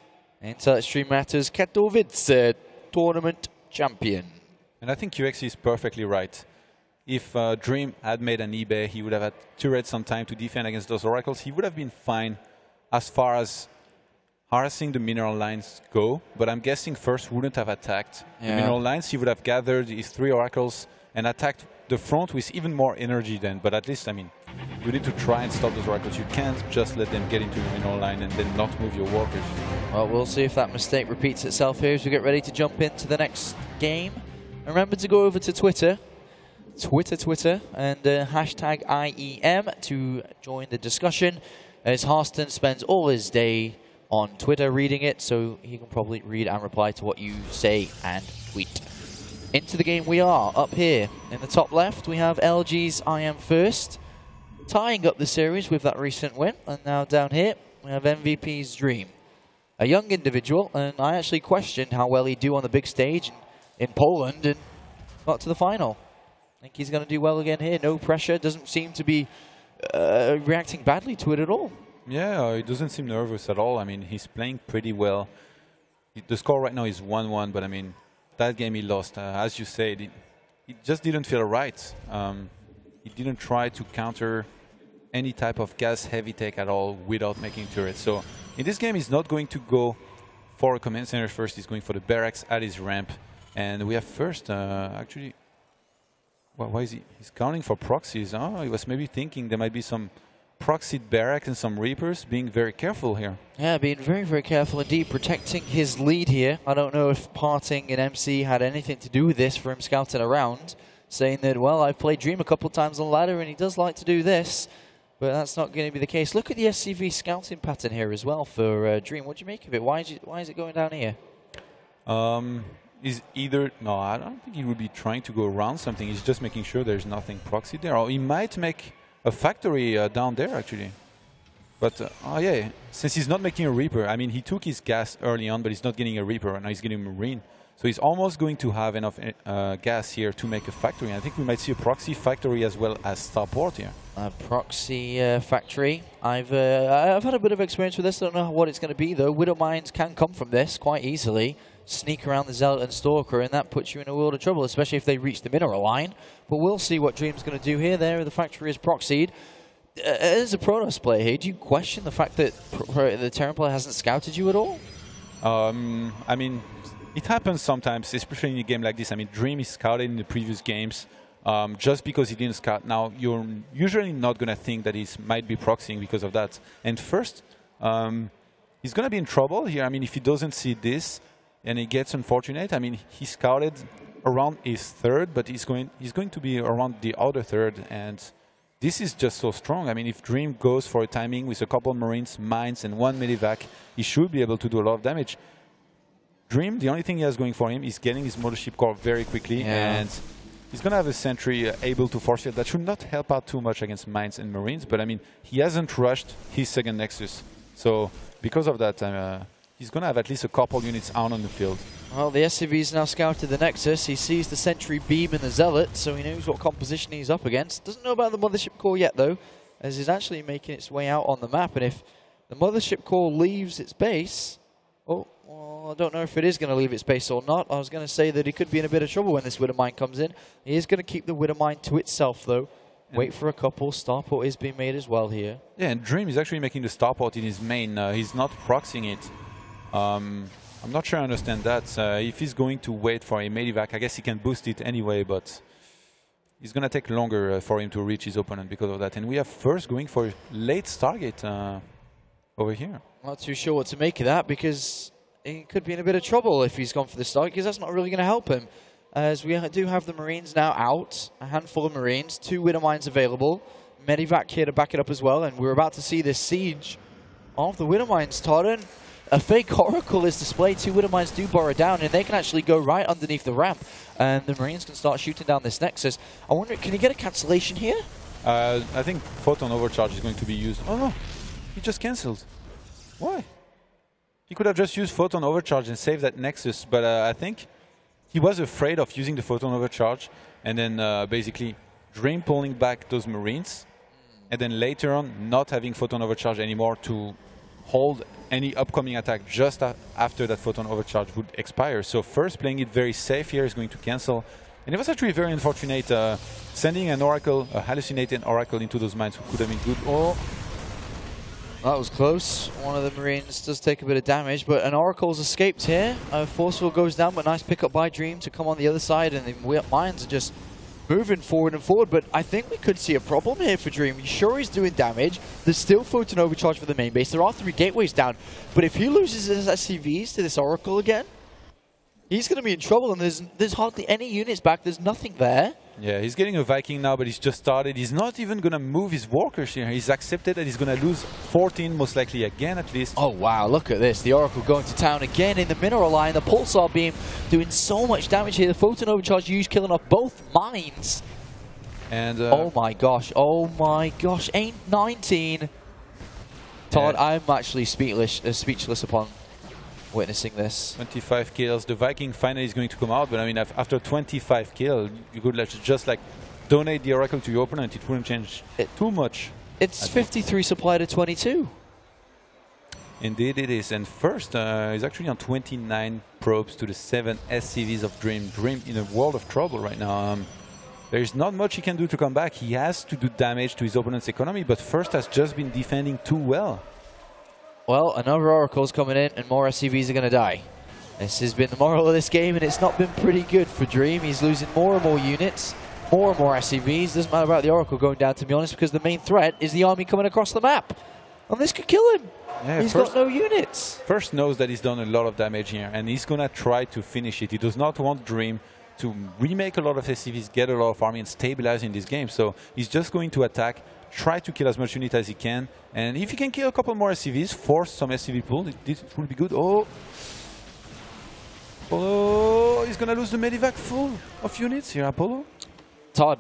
Intel Extreme Matters Katowice tournament champion. And I think UX is perfectly right. If Dream had made an eBay, he would have had turrets on time to defend against those oracles. He would have been fine as far as harassing the mineral lines go, but I'm guessing First wouldn't have attacked the mineral lines. He would have gathered his 3 oracles and attacked the front with even more energy then. But at least, I mean, you need to try and stop those oracles. You can't just let them get into the mineral line and then not move your workers. Well, we'll see if that mistake repeats itself here as we get ready to jump into the next game. And remember to go over to Twitter, and hashtag IEM to join the discussion, as Harston spends all his day on Twitter reading it, so he can probably read and reply to what you say and tweet. Into the game we are. Up here in the top left, we have LG's IEM First, tying up the series with that recent win. And now down here, we have MVP's Dream. A young individual, and I actually questioned how well he'd do on the big stage in Poland, and got to the final. I think he's going to do well again here. No pressure, doesn't seem to be reacting badly to it at all. Yeah, he doesn't seem nervous at all. I mean, he's playing pretty well. The score right now is 1-1, but I mean, that game he lost, as you said, it just didn't feel right. He didn't try to counter any type of gas-heavy take at all without making turrets. So in this game, he's not going to go for a command center first. He's going for the barracks at his ramp. And we have First, actually, well, why is he? He's counting for proxies. Oh, he was maybe thinking there might be some proxied barracks and some Reapers, being very careful here. Yeah, being very, very careful indeed, protecting his lead here. I don't know if parting in MC had anything to do with this for him scouting around, saying that, well, I've played Dream a couple times on ladder and he does like to do this, but that's not going to be the case. Look at the SCV scouting pattern here as well for Dream. What do you make of it? Why is it going down here? Is either, no, I don't think he would be trying to go around something. He's just making sure there's nothing proxied there. Or he might make a factory down there, actually. But, oh yeah, since he's not making a Reaper, I mean, he took his gas early on, but he's not getting a Reaper, and now he's getting a Marine. So he's almost going to have enough gas here to make a factory. And I think we might see a proxy factory as well as starport here. A proxy factory. I've had a bit of experience with this. I don't know what it's going to be, though. Widow Mines can come from this quite easily. Sneak around the Zealot and Stalker, and that puts you in a world of trouble, especially if they reach the mineral line. But we'll see what Dream's going to do here. There, the factory is proxied. As a Protoss player here, do you question the fact that the Terran player hasn't scouted you at all? I mean, it happens sometimes, especially in a game like this. I mean, Dream is scouted in the previous games. Just because he didn't scout, now you're usually not going to think that he might be proxying because of that. And First, he's going to be in trouble here. I mean, if he doesn't see this, and he gets unfortunate. I mean, he scouted around his third, but he's going to be around the other third, and this is just so strong. I mean, if Dream goes for a timing with a couple Marines, mines, and one Medivac, he should be able to do a lot of damage. Dream, the only thing he has going for him is getting his Mothership Core very quickly, and he's going to have a Sentry able to force it. That should not help out too much against mines and Marines, but I mean, he hasn't rushed his second Nexus. So because of that, he's going to have at least a couple units out on the field. Well, the SCV's now scouted the Nexus. He sees the Sentry Beam and the Zealot, so he knows what composition he's up against. Doesn't know about the Mothership Core yet, though, as it's actually making its way out on the map. And if the Mothership Core leaves its base... Oh, well, I don't know if it is going to leave its base or not. I was going to say that he could be in a bit of trouble when this Widow Mine comes in. He is going to keep the Widow Mine to itself, though. Wait for a couple. Starport is being made as well here. Yeah, and Dream is actually making the Starport in his main. He's not proxying it. I'm not sure I understand that. If he's going to wait for a Medivac, I guess he can boost it anyway, but it's going to take longer for him to reach his opponent because of that. And we have first going for late Stargate over here. Not too sure what to make of that, because he could be in a bit of trouble if he's gone for the Stargate, because that's not really going to help him. As we do have the Marines now out, a handful of Marines, 2 Widow Mines available, Medivac here to back it up as well, and we're about to see this siege of the Widow Mines, Todd. A fake Oracle is displayed. 2 Widow Mines do borrow down, and they can actually go right underneath the ramp, and the Marines can start shooting down this Nexus. I wonder, can he get a cancellation here? I think Photon Overcharge is going to be used. Oh no, he just cancelled. Why? He could have just used Photon Overcharge and saved that Nexus, but I think he was afraid of using the Photon Overcharge and then basically Dream pulling back those Marines, and then later on not having Photon Overcharge anymore to hold any upcoming attack just after that Photon Overcharge would expire. So first playing it very safe here is going to cancel. And it was actually very unfortunate sending an Oracle, a hallucinated Oracle into those mines who could have been good. Oh, that was close. One of the Marines does take a bit of damage, but an Oracle's escaped here. Forceful goes down, but nice pickup by Dream to come on the other side, and the mines are just moving forward and forward. But I think we could see a problem here for Dream. Sure, he's doing damage. There's still Photon Overcharge for the main base. There are 3 gateways down, but if he loses his SCVs to this Oracle again, he's going to be in trouble, and there's hardly any units back. There's nothing there. Yeah, he's getting a Viking now, but he's just started. He's not even going to move his walkers here. He's accepted that he's going to lose 14, most likely again at least. Oh, wow, look at this. The Oracle going to town again in the mineral line. The Pulsar Beam doing so much damage here. The Photon Overcharge used, killing off both mines. And oh my gosh, 19. Todd, I'm actually speechless upon witnessing this. 25 kills. The Viking finally is going to come out, but I mean, after 25 kills, you could just like donate the Oracle to your opponent. It wouldn't change too much. It's 53 supply to 22. Indeed it is. And first is actually on 29 probes to the 7 SCVs of Dream. Dream in a world of trouble right now. There's not much he can do to come back. He has to do damage to his opponent's economy, but first has just been defending too well. Well, another Oracle's coming in, and more SCVs are going to die. This has been the moral of this game, and it's not been pretty good for Dream. He's losing more and more units, more and more SCVs. Doesn't matter about the Oracle going down, to be honest, because the main threat is the army coming across the map. And this could kill him. Yeah, he's got no units. First knows that he's done a lot of damage here, and he's going to try to finish it. He does not want Dream to remake a lot of SCVs, get a lot of army, and stabilize in this game. So he's just going to attack, try to kill as much unit as he can, and if he can kill a couple more SCVs, force some SCV pull, this will be good. Oh, he's going to lose the Medivac full of units here, Apollo. Todd,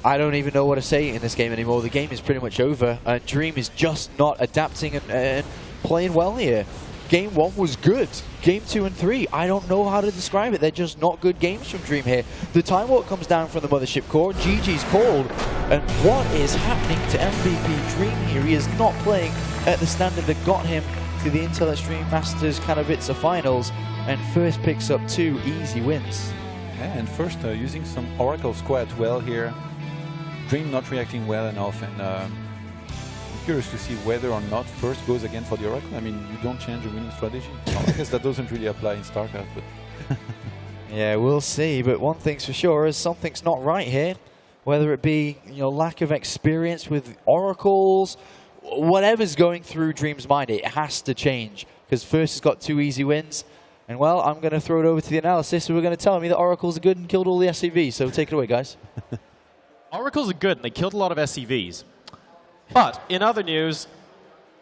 I don't even know what to say in this game anymore. The game is pretty much over, and Dream is just not adapting and playing well here. Game 1 was good. Game 2 and 3, I don't know how to describe it. They're just not good games from Dream here. The Time Warp comes down from the Mothership Core. GG's called. And what is happening to MVP Dream here? He is not playing at the standard that got him to the Intel Extreme Masters Katowice finals, and first picks up 2 easy wins. Yeah, and first using some Oracles quite well here. Dream not reacting well enough, and I'm curious to see whether or not first goes again for the Oracle. I mean, you don't change a winning strategy. Well, I guess that doesn't really apply in StarCraft, but yeah, we'll see. But one thing's for sure is something's not right here. Whether it be lack of experience with Oracles, whatever's going through Dream's mind, it has to change. Because first has got 2 easy wins. And well, I'm going to throw it over to the analysis, who are going to tell me that Oracles are good and killed all the SCVs. So take it away, guys. Oracles are good, and they killed a lot of SCVs. But in other news,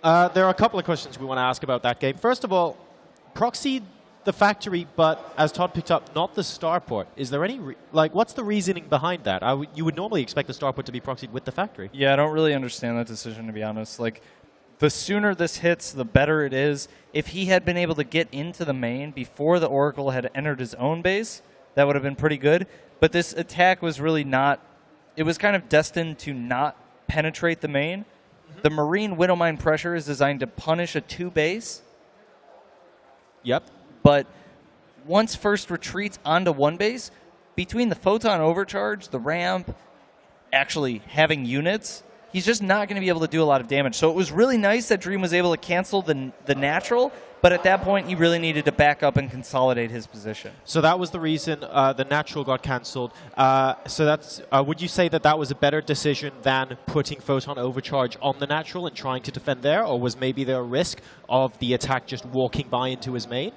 there are a couple of questions we want to ask about that game. First of all, proxied the factory, but as Todd picked up, not the starport. Is there any, what's the reasoning behind that? You would normally expect the starport to be proxied with the factory. Yeah, I don't really understand that decision, to be honest. Like, the sooner this hits, the better it is. If he had been able to get into the main before the Oracle had entered his own base, that would have been pretty good. But this attack was really not, it was kind of destined to not penetrate the main. The Marine Widowmine pressure is designed to punish a 2 base. Yep. But once first retreats onto 1 base, between the Photon Overcharge, the ramp, actually having units, he's just not going to be able to do a lot of damage. So it was really nice that Dream was able to cancel the natural, but at that point he really needed to back up and consolidate his position. So that was the reason the natural got cancelled. So that's, would you say that that was a better decision than putting Photon Overcharge on the natural and trying to defend there, or was maybe there a risk of the attack just walking by into his main?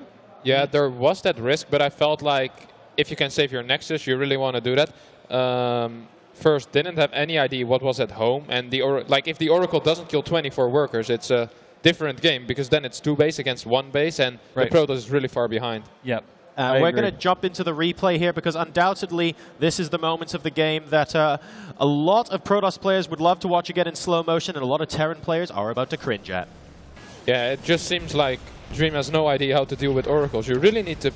Yeah, there was that risk, but I felt like if you can save your Nexus, you really want to do that. First, didn't have any idea what was at home, and if the Oracle doesn't kill 24 workers, it's a different game, because then it's 2 base against 1 base, and the Protoss is really far behind. Yep. We're going to jump into the replay here, because undoubtedly this is the moment of the game that a lot of Protoss players would love to watch again in slow motion, and a lot of Terran players are about to cringe at. Yeah, it just seems like Dream has no idea how to deal with Oracles. You really need to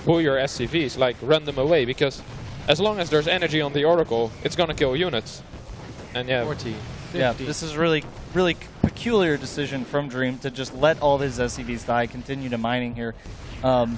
pull your SCVs, like run them away, because as long as there's energy on the Oracle, it's going to kill units. And yeah, 40, 50. Yeah, this is really peculiar decision from Dream to just let all of his SCVs die, continue to mining here. And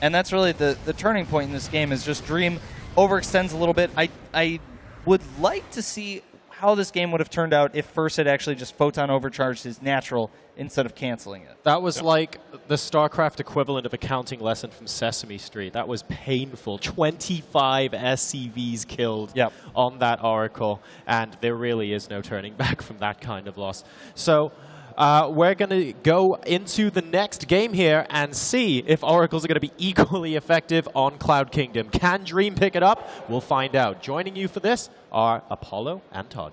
that's really the turning point in this game, is just Dream overextends a little bit. I would like to see how this game would have turned out if First had actually just Photon Overcharged his natural instead of canceling it. That was like the StarCraft equivalent of a counting lesson from Sesame Street. That was painful. 25 SCVs killed on that Oracle, and there really is no turning back from that kind of loss. So we're going to go into the next game here and see if Oracles are going to be equally effective on Cloud Kingdom. Can Dream pick it up? We'll find out. Joining you for this are Apollo and Todd.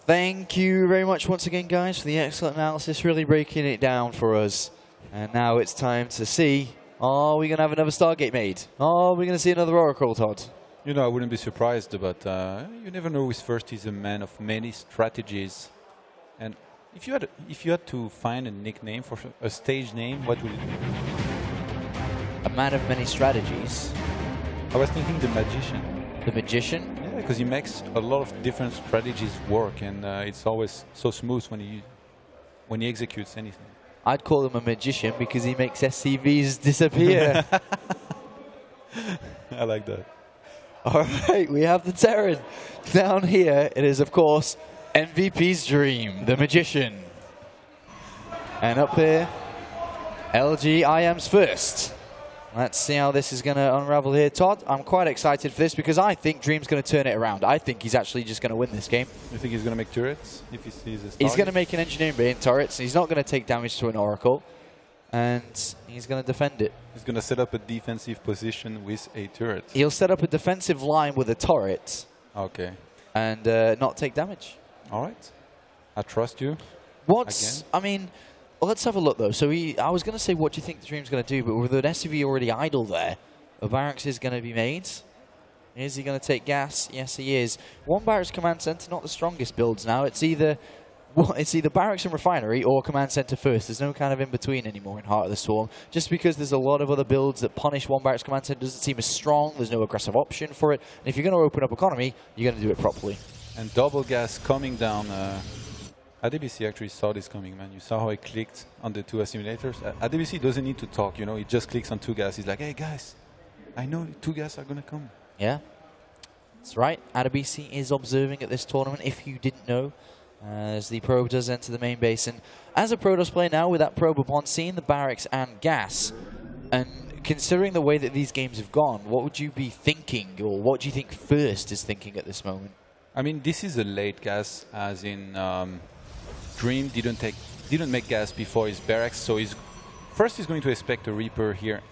Thank you very much once again, guys, for the excellent analysis, really breaking it down for us. And now it's time to see, are we going to have another Stargate made? Are we going to see another Oracle, Todd? You know, I wouldn't be surprised, but you never know with First. He's a man of many strategies. And if you had to find a nickname for a stage name, what would it be? A man of many strategies. I was thinking the Magician. The Magician? Yeah, because he makes a lot of different strategies work, and it's always so smooth when he executes anything. I'd call him a magician because he makes SCVs disappear. I like that. All right, we have the Terran. Down here, it is, of course, MVP's Dream, the Magician. And up here, LG IEM's First. Let's see how this is going to unravel here. Todd, I'm quite excited for this because I think Dream's going to turn it around. I think he's actually just going to win this game. You think he's going to make turrets if he sees his target? He's going to make an engineering bay in turrets, and he's not going to take damage to an Oracle. And he's going to defend it. He's going to set up a defensive position with a turret. He'll set up a defensive line with a turret. Okay. And not take damage. All right. I trust you. I mean, well, let's have a look, though. So I was going to say, what do you think the Dream's going to do? But with an SCV already idle there, a barracks is going to be made. Is he going to take gas? Yes, he is. One barracks command center, not the strongest builds now. It's either barracks and refinery or command center first. There's no kind of in-between anymore in Heart of the Swarm. Just because there's a lot of other builds that punish one barracks command center doesn't seem as strong. There's no aggressive option for it. And if you're going to open up economy, you're going to do it properly. And double gas coming down. ADBC actually saw this coming, man. You saw how he clicked on the 2 assimilators. ADBC doesn't need to talk, you know. He just clicks on 2 gas. He's like, hey, guys, I know 2 gas are going to come. Yeah, that's right. ADBC is observing at this tournament, if you didn't know, as the probe does enter the main base. And as a Protoss player now, with that probe upon seeing the barracks and gas, and considering the way that these games have gone, what would you be thinking, or what do you think First is thinking at this moment? I mean, this is a late gas, as in Dream didn't make gas before his barracks, so first he's going to expect a Reaper here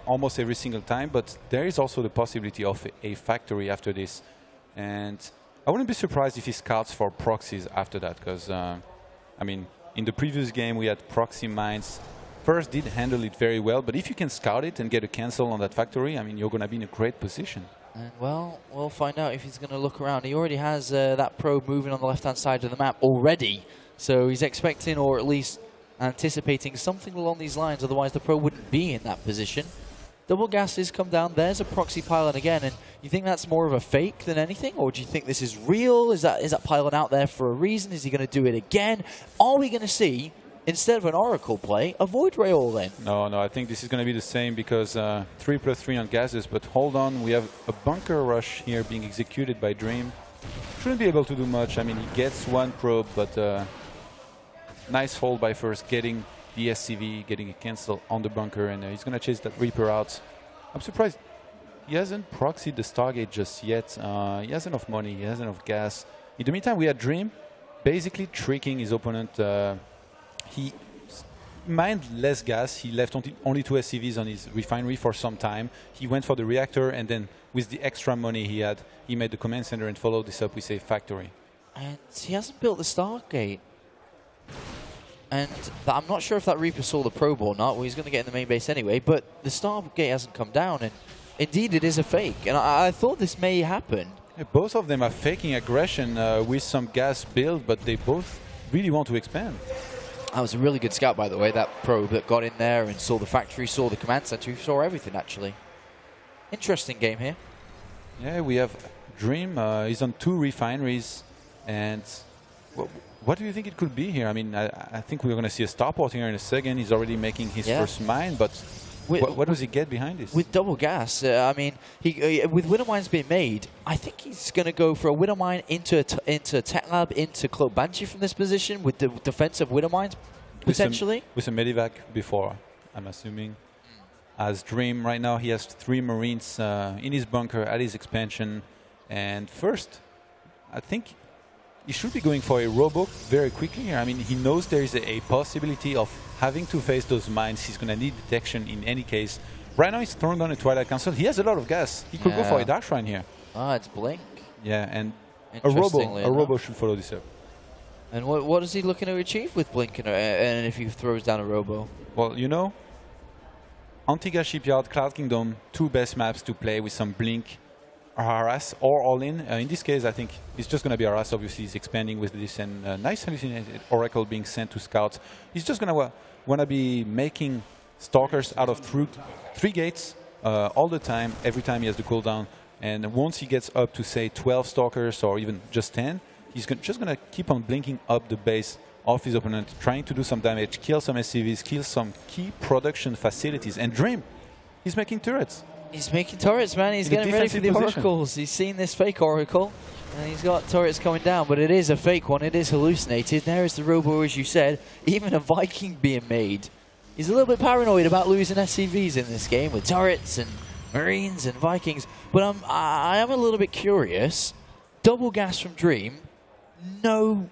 almost every single time, but there is also the possibility of a factory after this. And I wouldn't be surprised if he scouts for proxies after that, because, I mean, in the previous game we had proxy mines. First did handle it very well, but if you can scout it and get a cancel on that factory, I mean, you're going to be in a great position. And well, we'll find out if he's going to look around. He already has that probe moving on the left-hand side of the map already, so he's expecting, or at least anticipating, something along these lines, otherwise the probe wouldn't be in that position. Double gases come down, there's a proxy pylon again, and you think that's more of a fake than anything, or do you think this is real? Is that pylon out there for a reason? Is he going to do it again? Are we going to see, instead of an Oracle play, a Void Ray all in? No, I think this is going to be the same, because 3+3 on gases, but hold on, we have a bunker rush here being executed by Dream. Shouldn't be able to do much. I mean, he gets one probe, but nice hold by First, getting the SCV, getting a cancel on the bunker, and he's going to chase that Reaper out. I'm surprised he hasn't proxied the Stargate just yet. He has enough money, he has enough gas. In the meantime, we had Dream basically tricking his opponent. He mined less gas. He left only 2 SCVs on his refinery for some time. He went for the reactor, and then with the extra money he had, he made the command center and followed this up with a factory. And he hasn't built the Stargate. And I'm not sure if that Reaper saw the probe or not. Well, he's going to get in the main base anyway, but the Stargate hasn't come down, and indeed it is a fake. And I thought this may happen. Yeah, both of them are faking aggression with some gas build, but they both really want to expand. That was a really good scout, by the way, that probe that got in there and saw the factory, saw the command center, saw everything, actually. Interesting game here. Yeah, we have Dream. He's on 2 refineries, and what do you think it could be here? I mean, I think we're going to see a starport here in a second. He's already making his first mine, but what does he get behind this? With double gas, I mean, with winter mines being made, I think he's going to go for a winter mine into Tech Lab, into Cloak Banshee from this position with the defensive winter mines, potentially. With a medivac before, I'm assuming. As Dream, right now he has 3 Marines in his bunker at his expansion. And First, I think he should be going for a robo very quickly here. I mean, he knows there is a possibility of having to face those mines. He's going to need detection in any case. Right now he's throwing on a Twilight Council. He has a lot of gas. He could go for a Dark Shrine here. Ah, it's Blink. Yeah, and a robo should follow this up. And what is he looking to achieve with Blink and if he throws down a robo? Well, you know, Antigua Shipyard, Cloud Kingdom, 2 best maps to play with some Blink, harass or all-in. In this case, I think it's just going to be harass. Obviously, he's expanding with this, and nice hallucinated Oracle being sent to scouts. He's just going to want to be making Stalkers out of 3 gates all the time, every time he has the cooldown. And once he gets up to, say, 12 Stalkers or even just 10, he's just going to keep on blinking up the base of his opponent, trying to do some damage, kill some SCVs, kill some key production facilities. And Dream, he's making turrets. He's making turrets, man. He's getting ready for the oracles. He's seen this fake oracle, and he's got turrets coming down, but it is a fake one. It is hallucinated. There is the robo, as you said. Even a Viking being made. He's a little bit paranoid about losing SCVs in this game with turrets and Marines and Vikings. But I am a little bit curious. Double gas from Dream. No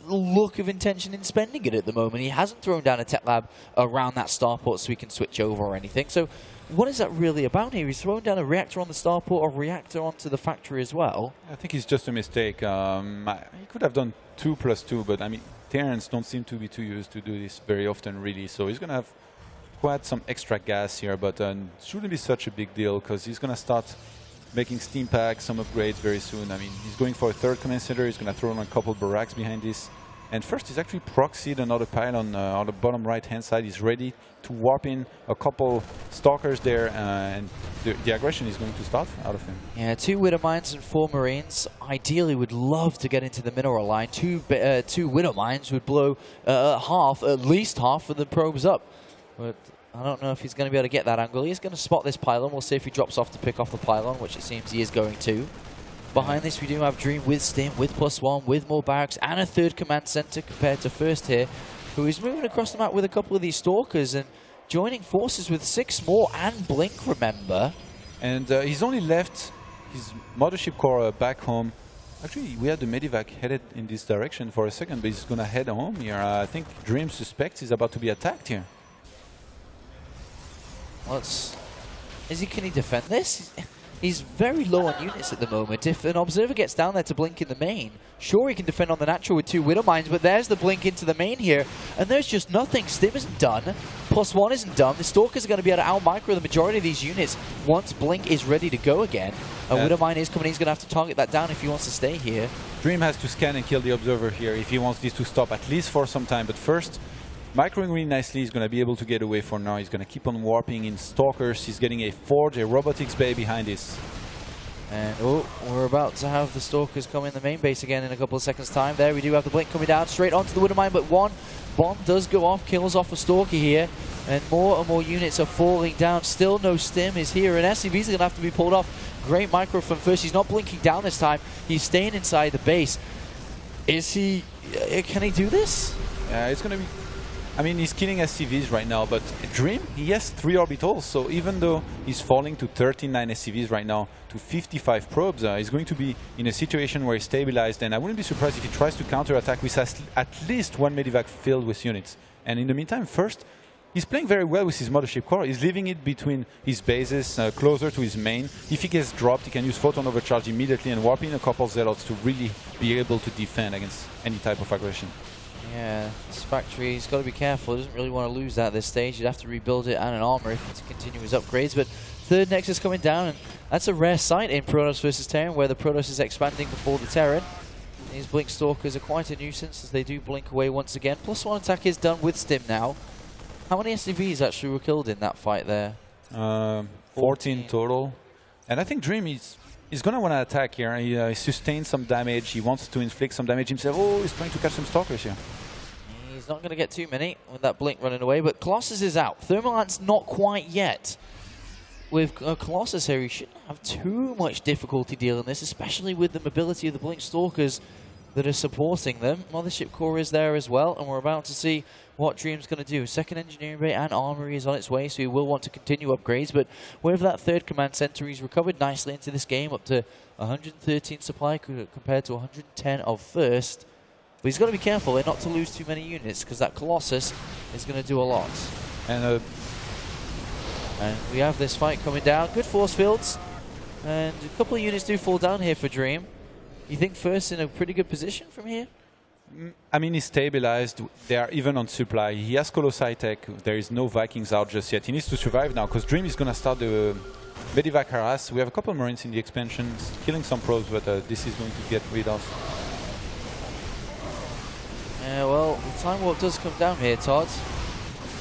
look of intention in spending it at the moment. He hasn't thrown down a Tech Lab around that starport so he can switch over or anything. So what is that really about here? He's throwing down a reactor on the starport or a reactor onto the factory as well. I think it's just a mistake. He could have done 2+2, but I mean, Terrans don't seem to be too used to do this very often, really. So he's going to have quite some extra gas here, but shouldn't be such a big deal because he's going to start making steam packs, some upgrades very soon. I mean, he's going for a 3rd command center. He's going to throw on a couple barracks behind this. And First, he's actually proxied another pylon on the bottom right-hand side. He's ready to warp in a couple Stalkers there, and the aggression is going to start out of him. Yeah, 2 Widow Mines and 4 Marines. Ideally, would love to get into the mineral line. 2 Widow Mines would blow at least half of the probes up. But I don't know if he's going to be able to get that angle. He's going to spot this pylon. We'll see if he drops off to pick off the pylon, which it seems he is going to. Behind this, we do have Dream with Stim, with +1, with more barracks, and a 3rd command center compared to First here, who is moving across the map with a couple of these Stalkers and joining forces with 6 more and Blink, remember. And he's only left his Mothership Core back home. Actually, we had the Medivac headed in this direction for a second, but he's going to head home here. I think Dream suspects he's about to be attacked here. Well, can he defend this? he's very low on units at the moment. If an Observer gets down there to blink in the main, sure, he can defend on the natural with 2 Widow Mines, but there's the blink into the main here, and there's just nothing. Stim isn't done, +1 isn't done. The Stalkers are going to be able to out-micro the majority of these units once blink is ready to go again. A Widow Mine is coming in, he's going to have to target that down if he wants to stay here. Dream has to scan and kill the Observer here if he wants this to stop at least for some time, but first, microing really nicely, he's going to be able to get away for now. He's going to keep on warping in Stalkers. He's getting a Forge, a Robotics Bay behind this. And oh, we're about to have the Stalkers come in the main base again in a couple of seconds' time. There we do have the blink coming down straight onto the Widow Mine, but one bomb does go off, kills off a Stalker here, and more units are falling down. Still no Stim is here, and SCVs are going to have to be pulled off. Great micro from first. He's not blinking down this time. He's staying inside the base. Is he? Can he do this? It's going to be... I mean, he's killing SCVs right now, but Dream, he has 3 orbitals, so even though he's falling to 39 SCVs right now, to 55 probes, he's going to be in a situation where he's stabilized, and I wouldn't be surprised if he tries to counterattack with at least 1 Medivac filled with units. And in the meantime, first, he's playing very well with his Mothership Core. He's leaving it between his bases, closer to his main. If he gets dropped, he can use Photon Overcharge immediately and warp in a couple Zealots to really be able to defend against any type of aggression. Yeah, this factory, he's got to be careful. He doesn't really want to lose that at this stage. He'd have to rebuild it and an armor if to continue his upgrades. But third Nexus coming down, and that's a rare sight in Protoss versus Terran, where the Protoss is expanding before the Terran. These Blink Stalkers are quite a nuisance as they do blink away once again. +1 attack is done with Stim now. How many SCVs actually were killed in that fight there? 14 total. And I think Dream he's going to want to attack here. He sustained some damage. He wants to inflict some damage himself. Oh, he's trying to catch some Stalkers here. He's not going to get too many with that blink running away, but Colossus is out. Thermalant's not quite yet. With Colossus here, he shouldn't have too much difficulty dealing this, especially with the mobility of the Blink Stalkers that are supporting them. Mothership Core is there as well, and we're about to see what Dream's going to do. Second Engineering Bay and Armory is on its way, so he will want to continue upgrades, but with that third command center, he's recovered nicely into this game, up to 113 supply compared to 110 of first. But he's got to be careful not to lose too many units, because that Colossus is going to do a lot. And we have this fight coming down. Good force fields, and a couple of units do fall down here for Dream. You think first in a pretty good position from here? I mean, he's stabilized. They are even on supply. He has Colossi Tech. There is no Vikings out just yet. He needs to survive now, because Dream is going to start the Medivac harass. We have a couple of Marines in the expansion, killing some probes, but this is going to get rid of. Yeah, well, the Time Warp does come down here, Todd.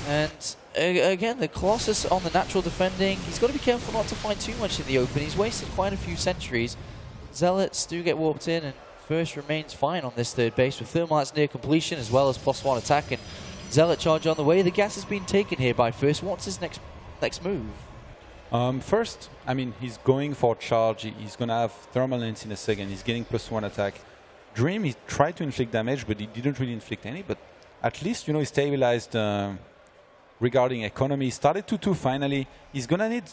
And again, the Colossus on the natural defending. He's got to be careful not to find too much in the open. He's wasted quite a few sentries. Zealots do get warped in, and first remains fine on this third base with Thermalites near completion as well as +1 attack, and Zealot charge on the way. The gas has been taken here by first. What's his next move? First, I mean, he's going for charge. He's going to have Thermal Lens in a second. He's getting +1 attack. Dream, he tried to inflict damage, but he didn't really inflict any. But at least, you know, he stabilized regarding economy. He started 2-2 finally. He's going to need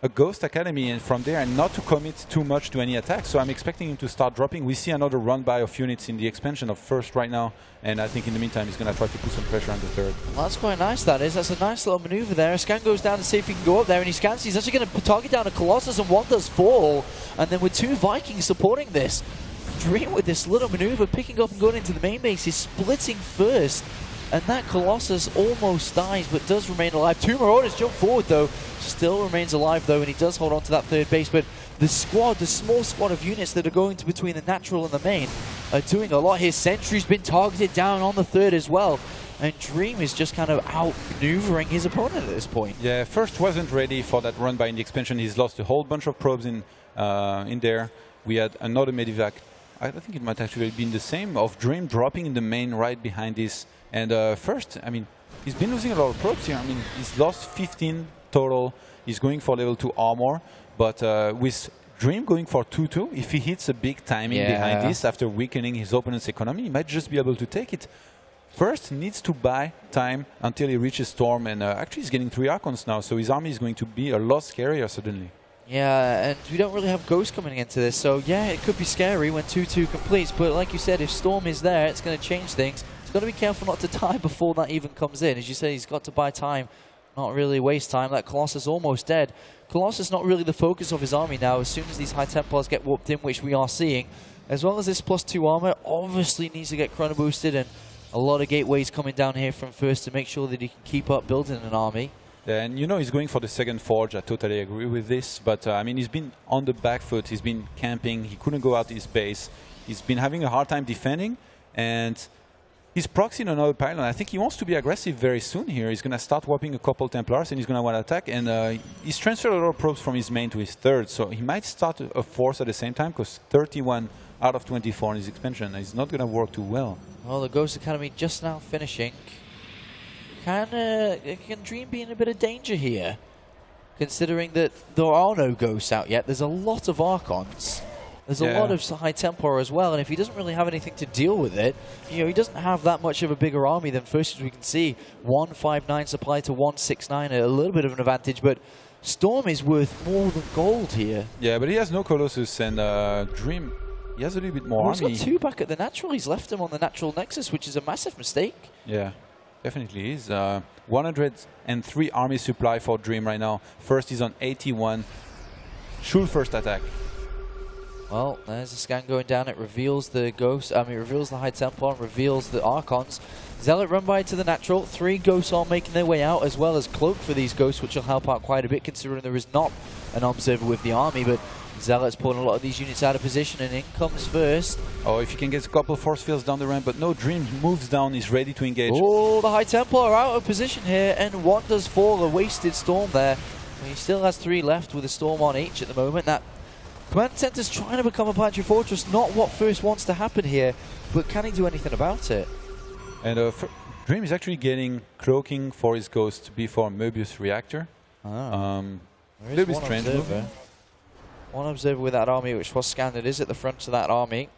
a Ghost Academy and from there, and not to commit too much to any attack. So I'm expecting him to start dropping. We see another run-by of units in the expansion of first right now. And I think in the meantime, he's going to try to put some pressure on the third. Well, that's quite nice, that is. That's a nice little maneuver there. A scan goes down to see if he can go up there, and he scans. He's actually going to target down a Colossus, and one does fall. And then with 2 Vikings supporting this, Dream with this little maneuver, picking up and going into the main base, is splitting first. And that Colossus almost dies, but does remain alive. 2 Marauders jump forward, though. Still remains alive, though, and he does hold on to that third base. But the squad, the small squad of units that are going to between the natural and the main, are doing a lot here. Sentry's been targeted down on the third as well. And Dream is just kind of outmaneuvering his opponent at this point. Yeah, first wasn't ready for that run by in the expansion. He's lost a whole bunch of probes in there. We had another Medivac. I think it might actually have been the same, of Dream dropping in the main right behind this. And first, I mean, he's been losing a lot of probes here. I mean, he's lost 15 total. He's going for level 2 armor. But with Dream going for 2-2, if he hits a big timing behind this after weakening his opponent's economy, he might just be able to take it. First, he needs to buy time until he reaches Storm. And actually, he's getting 3 Archons now. So his army is going to be a lot scarier suddenly. Yeah, and we don't really have Ghost coming into this, so yeah, it could be scary when 2-2 completes, but like you said, if Storm is there, it's going to change things. He's got to be careful not to die before that even comes in. As you say, he's got to buy time not really waste time. That Colossus almost dead. Colossus not really the focus of his army now. As soon as these High Templars get whooped in, which we are seeing, as well as this +2 armor, obviously needs to get chrono boosted, and a lot of gateways coming down here from first to make sure that he can keep up building an army. Yeah, and you know he's going for the second forge. I totally agree with this. But I mean, he's been on the back foot. He's been camping. He couldn't go out his base. He's been having a hard time defending, and he's proxying another pylon. I think he wants to be aggressive very soon here. He's going to start whopping a couple Templars, and he's going to want to attack. And he's transferred a lot of probes from his main to his third, so he might start a force at the same time, because 31 out of 24 in his expansion is not going to work too well. Well, the Ghost Academy just now finishing. Can Dream be in a bit of danger here? Considering that there are no Ghosts out yet, there's a lot of Archons. There's a lot of High Templar as well, and if he doesn't really have anything to deal with it, you know, he doesn't have that much of a bigger army than first, as we can see. 159 supply to 169, a little bit of an advantage, but Storm is worth more than gold here. Yeah, but he has no Colossus, and Dream, he has a little bit more army. He's got 2 back at the natural. He's left him on the natural nexus, which is a massive mistake. Yeah, definitely is. 103 army supply for Dream right now. First is on 81. Should first attack. Well, there's a scan going down. It reveals the Ghost. It reveals the High Templar, reveals the Archons. Zealot run by to the natural. 3 Ghosts are making their way out, as well as Cloak for these Ghosts, which will help out quite a bit, considering there is not an Observer with the army. But Zealot's pulling a lot of these units out of position, and in comes first. Oh, if he can get a couple force fields down the ramp, but no, Dream moves down, he's ready to engage. Oh, the High Templar out of position here, and 1 does fall. A wasted Storm there. He still has 3 left with a Storm on each at the moment. That Command Center's trying to become a Planetary Fortress, not what first wants to happen here, but can he do anything about it? And Dream is actually getting Cloaking for his Ghost before Möbius Reactor. Little bit strange move. 1 Observer with that army, which was scanned. It is at the front of that army.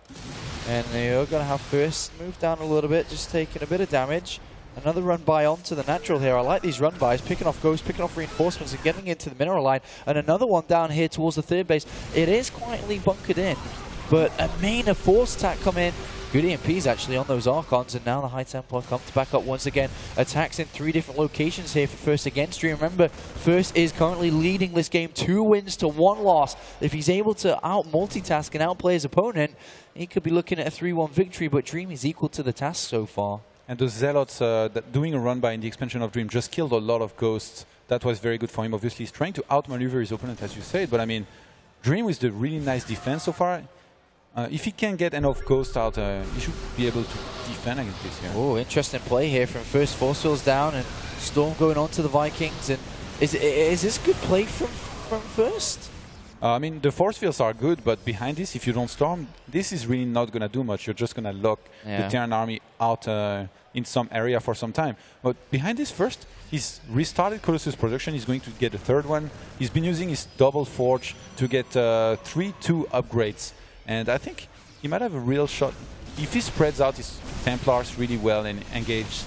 And they're going to have first move down a little bit, just taking a bit of damage. Another run by onto the natural here. I like these run bys, picking off Ghosts, picking off reinforcements, and getting into the mineral line. And another one down here towards the third base. It is quietly bunkered in, but a main force attack come in. Good EMPs actually on those Archons, and now the High Templar comes back up once again. Attacks in 3 different locations here for First against Dream. Remember, First is currently leading this game 2 wins to 1 loss. If he's able to out-multitask and outplay his opponent, he could be looking at a 3-1 victory, but Dream is equal to the task so far. And those Zealots that doing a run by in the expansion of Dream just killed a lot of Ghosts. That was very good for him. Obviously, he's trying to outmaneuver his opponent, as you said, but I mean, Dream with the really nice defense so far. If he can get enough Ghosts out, he should be able to defend against this here. Oh, interesting play here from First. Force fields down, and Storm going on to the Vikings. And is this good play from First? I mean, the force fields are good, but behind this, if you don't storm, this is really not going to do much. You're just going to lock the Terran army out in some area for some time. But behind this first, he's restarted Colossus production. He's going to get a 3rd one. He's been using his double forge to get 3-2 upgrades. And I think he might have a real shot. If he spreads out his Templars really well and engages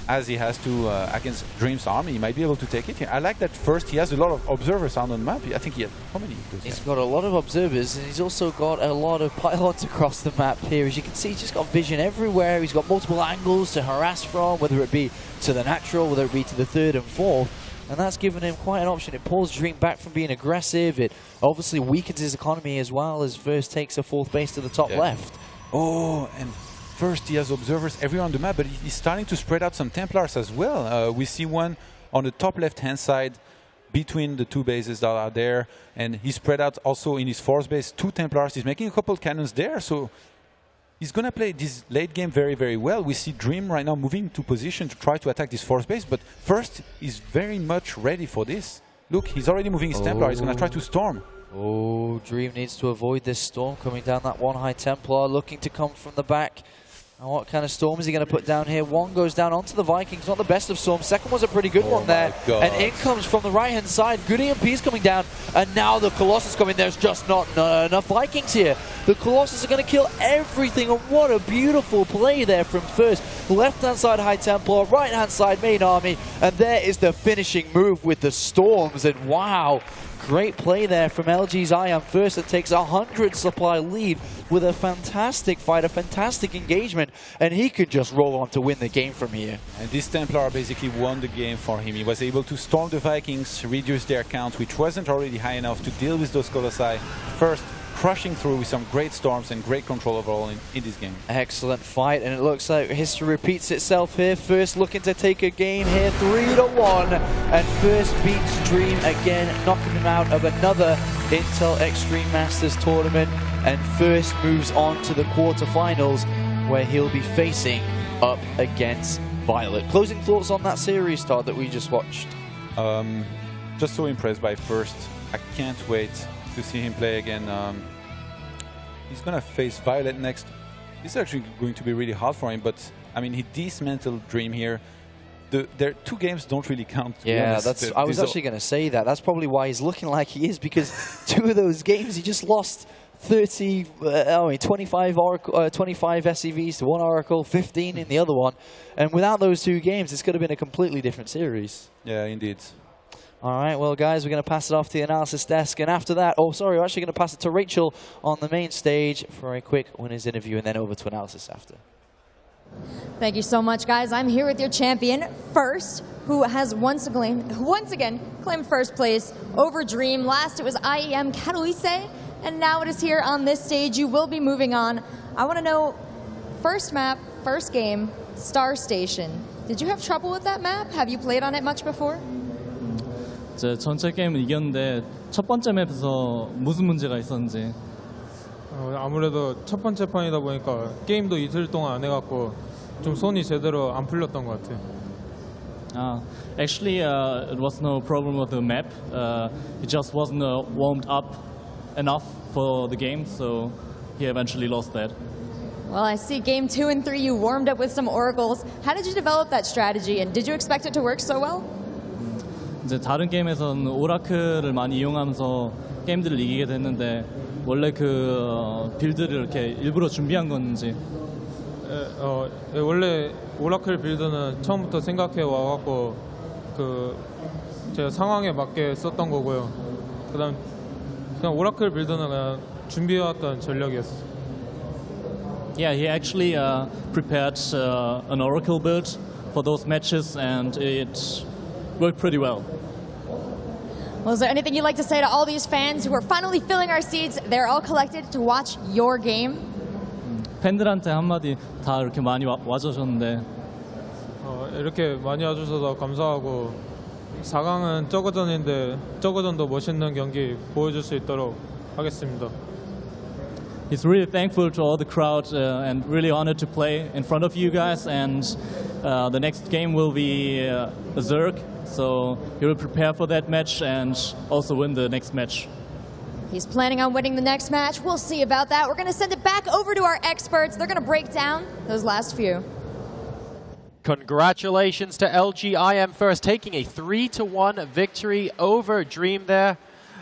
as he has to against Dream's army, he might be able to take it here. I like that first he has a lot of observers on the map. I think he had, how many? He's got a lot of observers, and he's also got a lot of pylons across the map here. As you can see, he's just got vision everywhere. He's got multiple angles to harass from, whether it be to the natural, whether it be to the 3rd and 4th. And that's given him quite an option. It pulls Dream back from being aggressive. It obviously weakens his economy as well, as First takes a 4th base to the top left. Oh, and first he has observers everywhere on the map, but he's starting to spread out some Templars as well. We see one on the top left-hand side between the 2 bases that are there, and he spread out also in his 4th base 2 Templars. He's making a couple cannons there, so he's going to play this late game very, very well. We see Dream right now moving to position to try to attack this 4th base, but First is very much ready for this. Look, he's already moving his Templar. He's going to try to storm. Oh, Dream needs to avoid this storm coming down. That 1 High Templar looking to come from the back. And what kind of storm is he going to put down here? 1 goes down onto the Vikings. Not the best of storms. 2nd was a pretty good one there. And in comes from the right-hand side. Good EMPs coming down. And now the Colossus coming. There's just not enough Vikings here. The Colossus are going to kill everything. And what a beautiful play there from First. Left-hand side High Templar. Right-hand side main army. And there is the finishing move with the storms. And wow. Great play there from LG's IEM first and takes a 100 supply lead with a fantastic fight, a fantastic engagement, and he could just roll on to win the game from here. And this Templar basically won the game for him. He was able to storm the Vikings, reduce their count, which wasn't already high enough to deal with those Colossi. First, crushing through with some great storms and great control overall in this game. Excellent fight, and it looks like history repeats itself here. First looking to take a game here, 3-1, and First beats Dream again, knocking him out of another Intel Extreme Masters tournament, and First moves on to the quarterfinals, where he'll be facing up against Violet. Closing thoughts on that series start that we just watched? Just so impressed by First. I can't wait to see him play again. He's gonna face Violet next. This is actually going to be really hard for him, but I mean, he dismantled Dream here. Their two games don't really count. Yeah, I was actually going to say that. That's probably why he's looking like he is, because two of those games he just lost 25 Oracle, 25 SCVs to one Oracle, 15 in the other one, and without those two games, it's could have been a completely different series. Yeah, indeed. All right, well, guys, we're going to pass it off to the analysis desk, and after that, oh, sorry, we're actually going to pass it to Rachel on the main stage for a quick winners interview, and then over to analysis after. Thank you so much, guys. I'm here with your champion, First, who has once again claimed first place over Dream. Last, it was IEM Katowice, and now it is here on this stage. You will be moving on. I want to know, first map, first game, Star Station. Did you have trouble with that map? Have you played on it much before? 제 전체 게임은 이겼는데 첫 번째 맵에서 무슨 문제가 있었는지. 아무래도 첫 번째 판이다 보니까 게임도 이틀 동안 안 해갖고 좀 손이 제대로 안 풀렸던 것 같아요. Actually, it was no problem with the map. It just wasn't warmed up enough for the game, so he eventually lost that. Well, I see game 2 and 3 you warmed up with some oracles. How did you develop that strategy, and did you expect it to work so well? 이제 다른 게임에서는 오라클을 많이 이용하면서 게임들을 이기게 됐는데 원래 그 빌드를 이렇게 일부러 준비한 건지. 원래 오라클 빌드는 처음부터 생각해 와갖고 제가 상황에 맞게 썼던 거고요. 그다음 그냥 오라클 빌드는 그냥 준비해왔던 전략이었어요. Yeah, he actually prepared an oracle build for those matches, and it worked pretty well. Well, is there anything you'd like to say to all these fans who are finally filling our seats? They're all collected to watch your game. 팬들한테 한마디 다 이렇게 많이 와주셨는데. 이렇게 많이 와주셔서 감사하고 4강은 저거전인데 저거전도 멋있는 경기 보여줄 수 있도록 하겠습니다. He's really thankful to all the crowd and really honored to play in front of you guys. And the next game will be a Zerg, so he will prepare for that match and also win the next match. He's planning on winning the next match. We'll see about that. We're going to send it back over to our experts. They're going to break down those last few. Congratulations to LGIM First, taking a 3-1 victory over Dream there.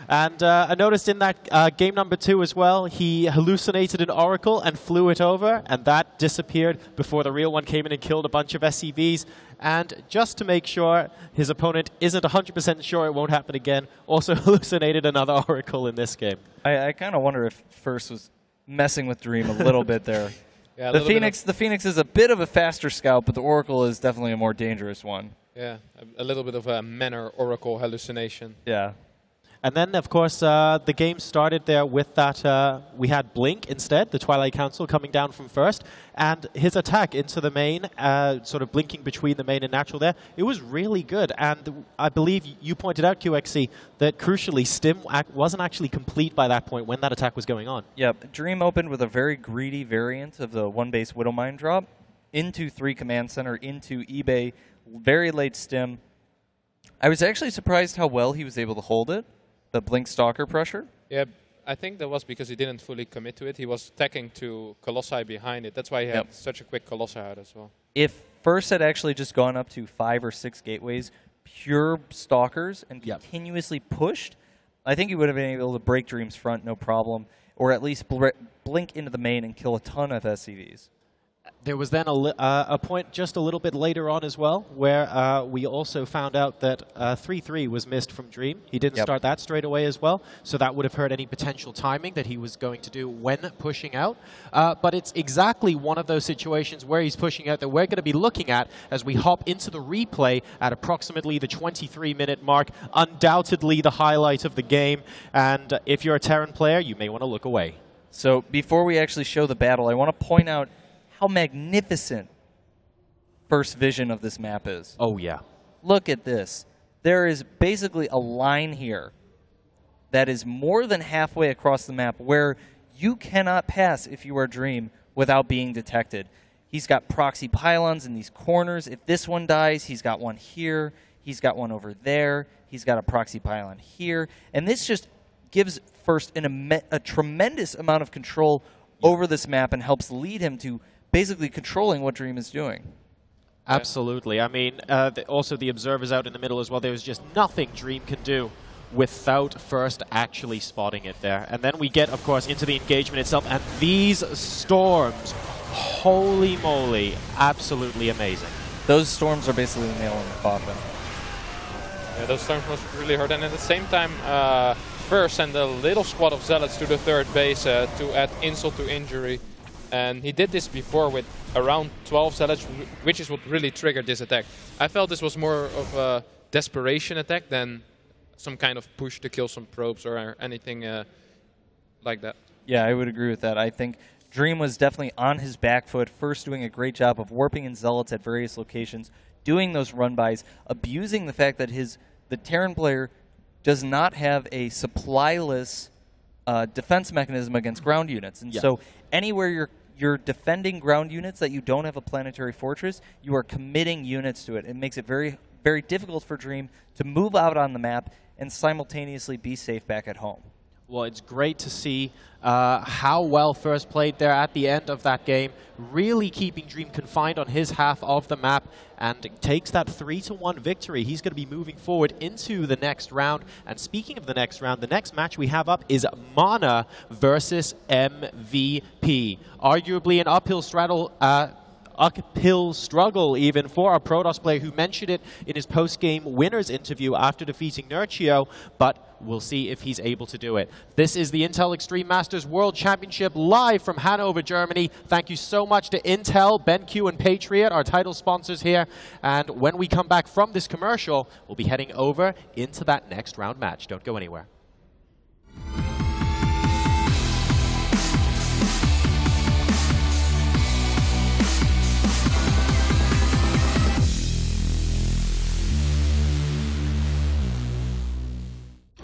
And I noticed in that game number 2 as well, he hallucinated an Oracle and flew it over, and that disappeared before the real one came in and killed a bunch of SCVs. And just to make sure his opponent isn't 100% sure it won't happen again, also hallucinated another Oracle in this game. I kind of wonder if First was messing with Dream a little bit there. Yeah, the Phoenix is a bit of a faster scout, but the Oracle is definitely a more dangerous one. Yeah, a little bit of a Manor Oracle hallucination. Yeah. And then, of course, the game started there with that. We had Blink instead, the Twilight Council, coming down from First. And his attack into the main, sort of blinking between the main and natural there, it was really good. And I believe you pointed out, QXC, that crucially, Stim wasn't actually complete by that point when that attack was going on. Yep, Dream opened with a very greedy variant of the one-base Widow Mine drop into 3 Command Center, into eBay, very late Stim. I was actually surprised how well he was able to hold it. The Blink Stalker pressure? Yeah, I think that was because he didn't fully commit to it. He was attacking to Colossi behind it. That's why he had such a quick Colossi out as well. If First had actually just gone up to 5 or 6 gateways, pure Stalkers, and continuously pushed, I think he would have been able to break Dream's front, no problem, or at least blink into the main and kill a ton of SCVs. There was then a point just a little bit later on as well where we also found out that 3-3 was missed from Dream. He didn't start that straight away as well, so that would have hurt any potential timing that he was going to do when pushing out. But it's exactly one of those situations where he's pushing out that we're going to be looking at as we hop into the replay at approximately the 23-minute mark. Undoubtedly the highlight of the game, and if you're a Terran player, you may want to look away. So before we actually show the battle, I want to point out how magnificent first vision of this map is. Oh, yeah. Look at this. There is basically a line here that is more than halfway across the map where you cannot pass if you are Dream without being detected. He's got proxy pylons in these corners. If this one dies, he's got one here. He's got one over there. He's got a proxy pylon here. And this just gives First a tremendous amount of control over this map and helps lead him to basically controlling what Dream is doing. Absolutely. I mean, also the observers out in the middle as well. There's just nothing Dream can do without First actually spotting it there. And then we get, of course, into the engagement itself. And these storms, holy moly, absolutely amazing. Those storms are basically the nail in the coffin. Yeah, those storms must really hurt. And at the same time, First sent a little squad of Zealots to the third base to add insult to injury. And he did this before with around 12 Zealots, which is what really triggered this attack. I felt this was more of a desperation attack than some kind of push to kill some probes or anything like that. Yeah, I would agree with that. I think Dream was definitely on his back foot, First doing a great job of warping in Zealots at various locations, doing those run-bys, abusing the fact that the Terran player does not have a supply-less defense mechanism against ground units. And so anywhere you're defending ground units that you don't have a planetary fortress, you are committing units to it. It makes it very, very difficult for Dream to move out on the map and simultaneously be safe back at home. Well, it's great to see how well First played there at the end of that game, really keeping Dream confined on his half of the map, and takes that 3-1 victory. He's going to be moving forward into the next round. And speaking of the next round, the next match we have up is Mana versus MVP. Arguably an uphill struggle even for a Protoss player who mentioned it in his post-game winners interview after defeating Nurchio, but we'll see if he's able to do it. This is the Intel Extreme Masters World Championship live from Hanover, Germany. Thank you so much to Intel, BenQ, and Patriot, our title sponsors here. And when we come back from this commercial, we'll be heading over into that next round match. Don't go anywhere.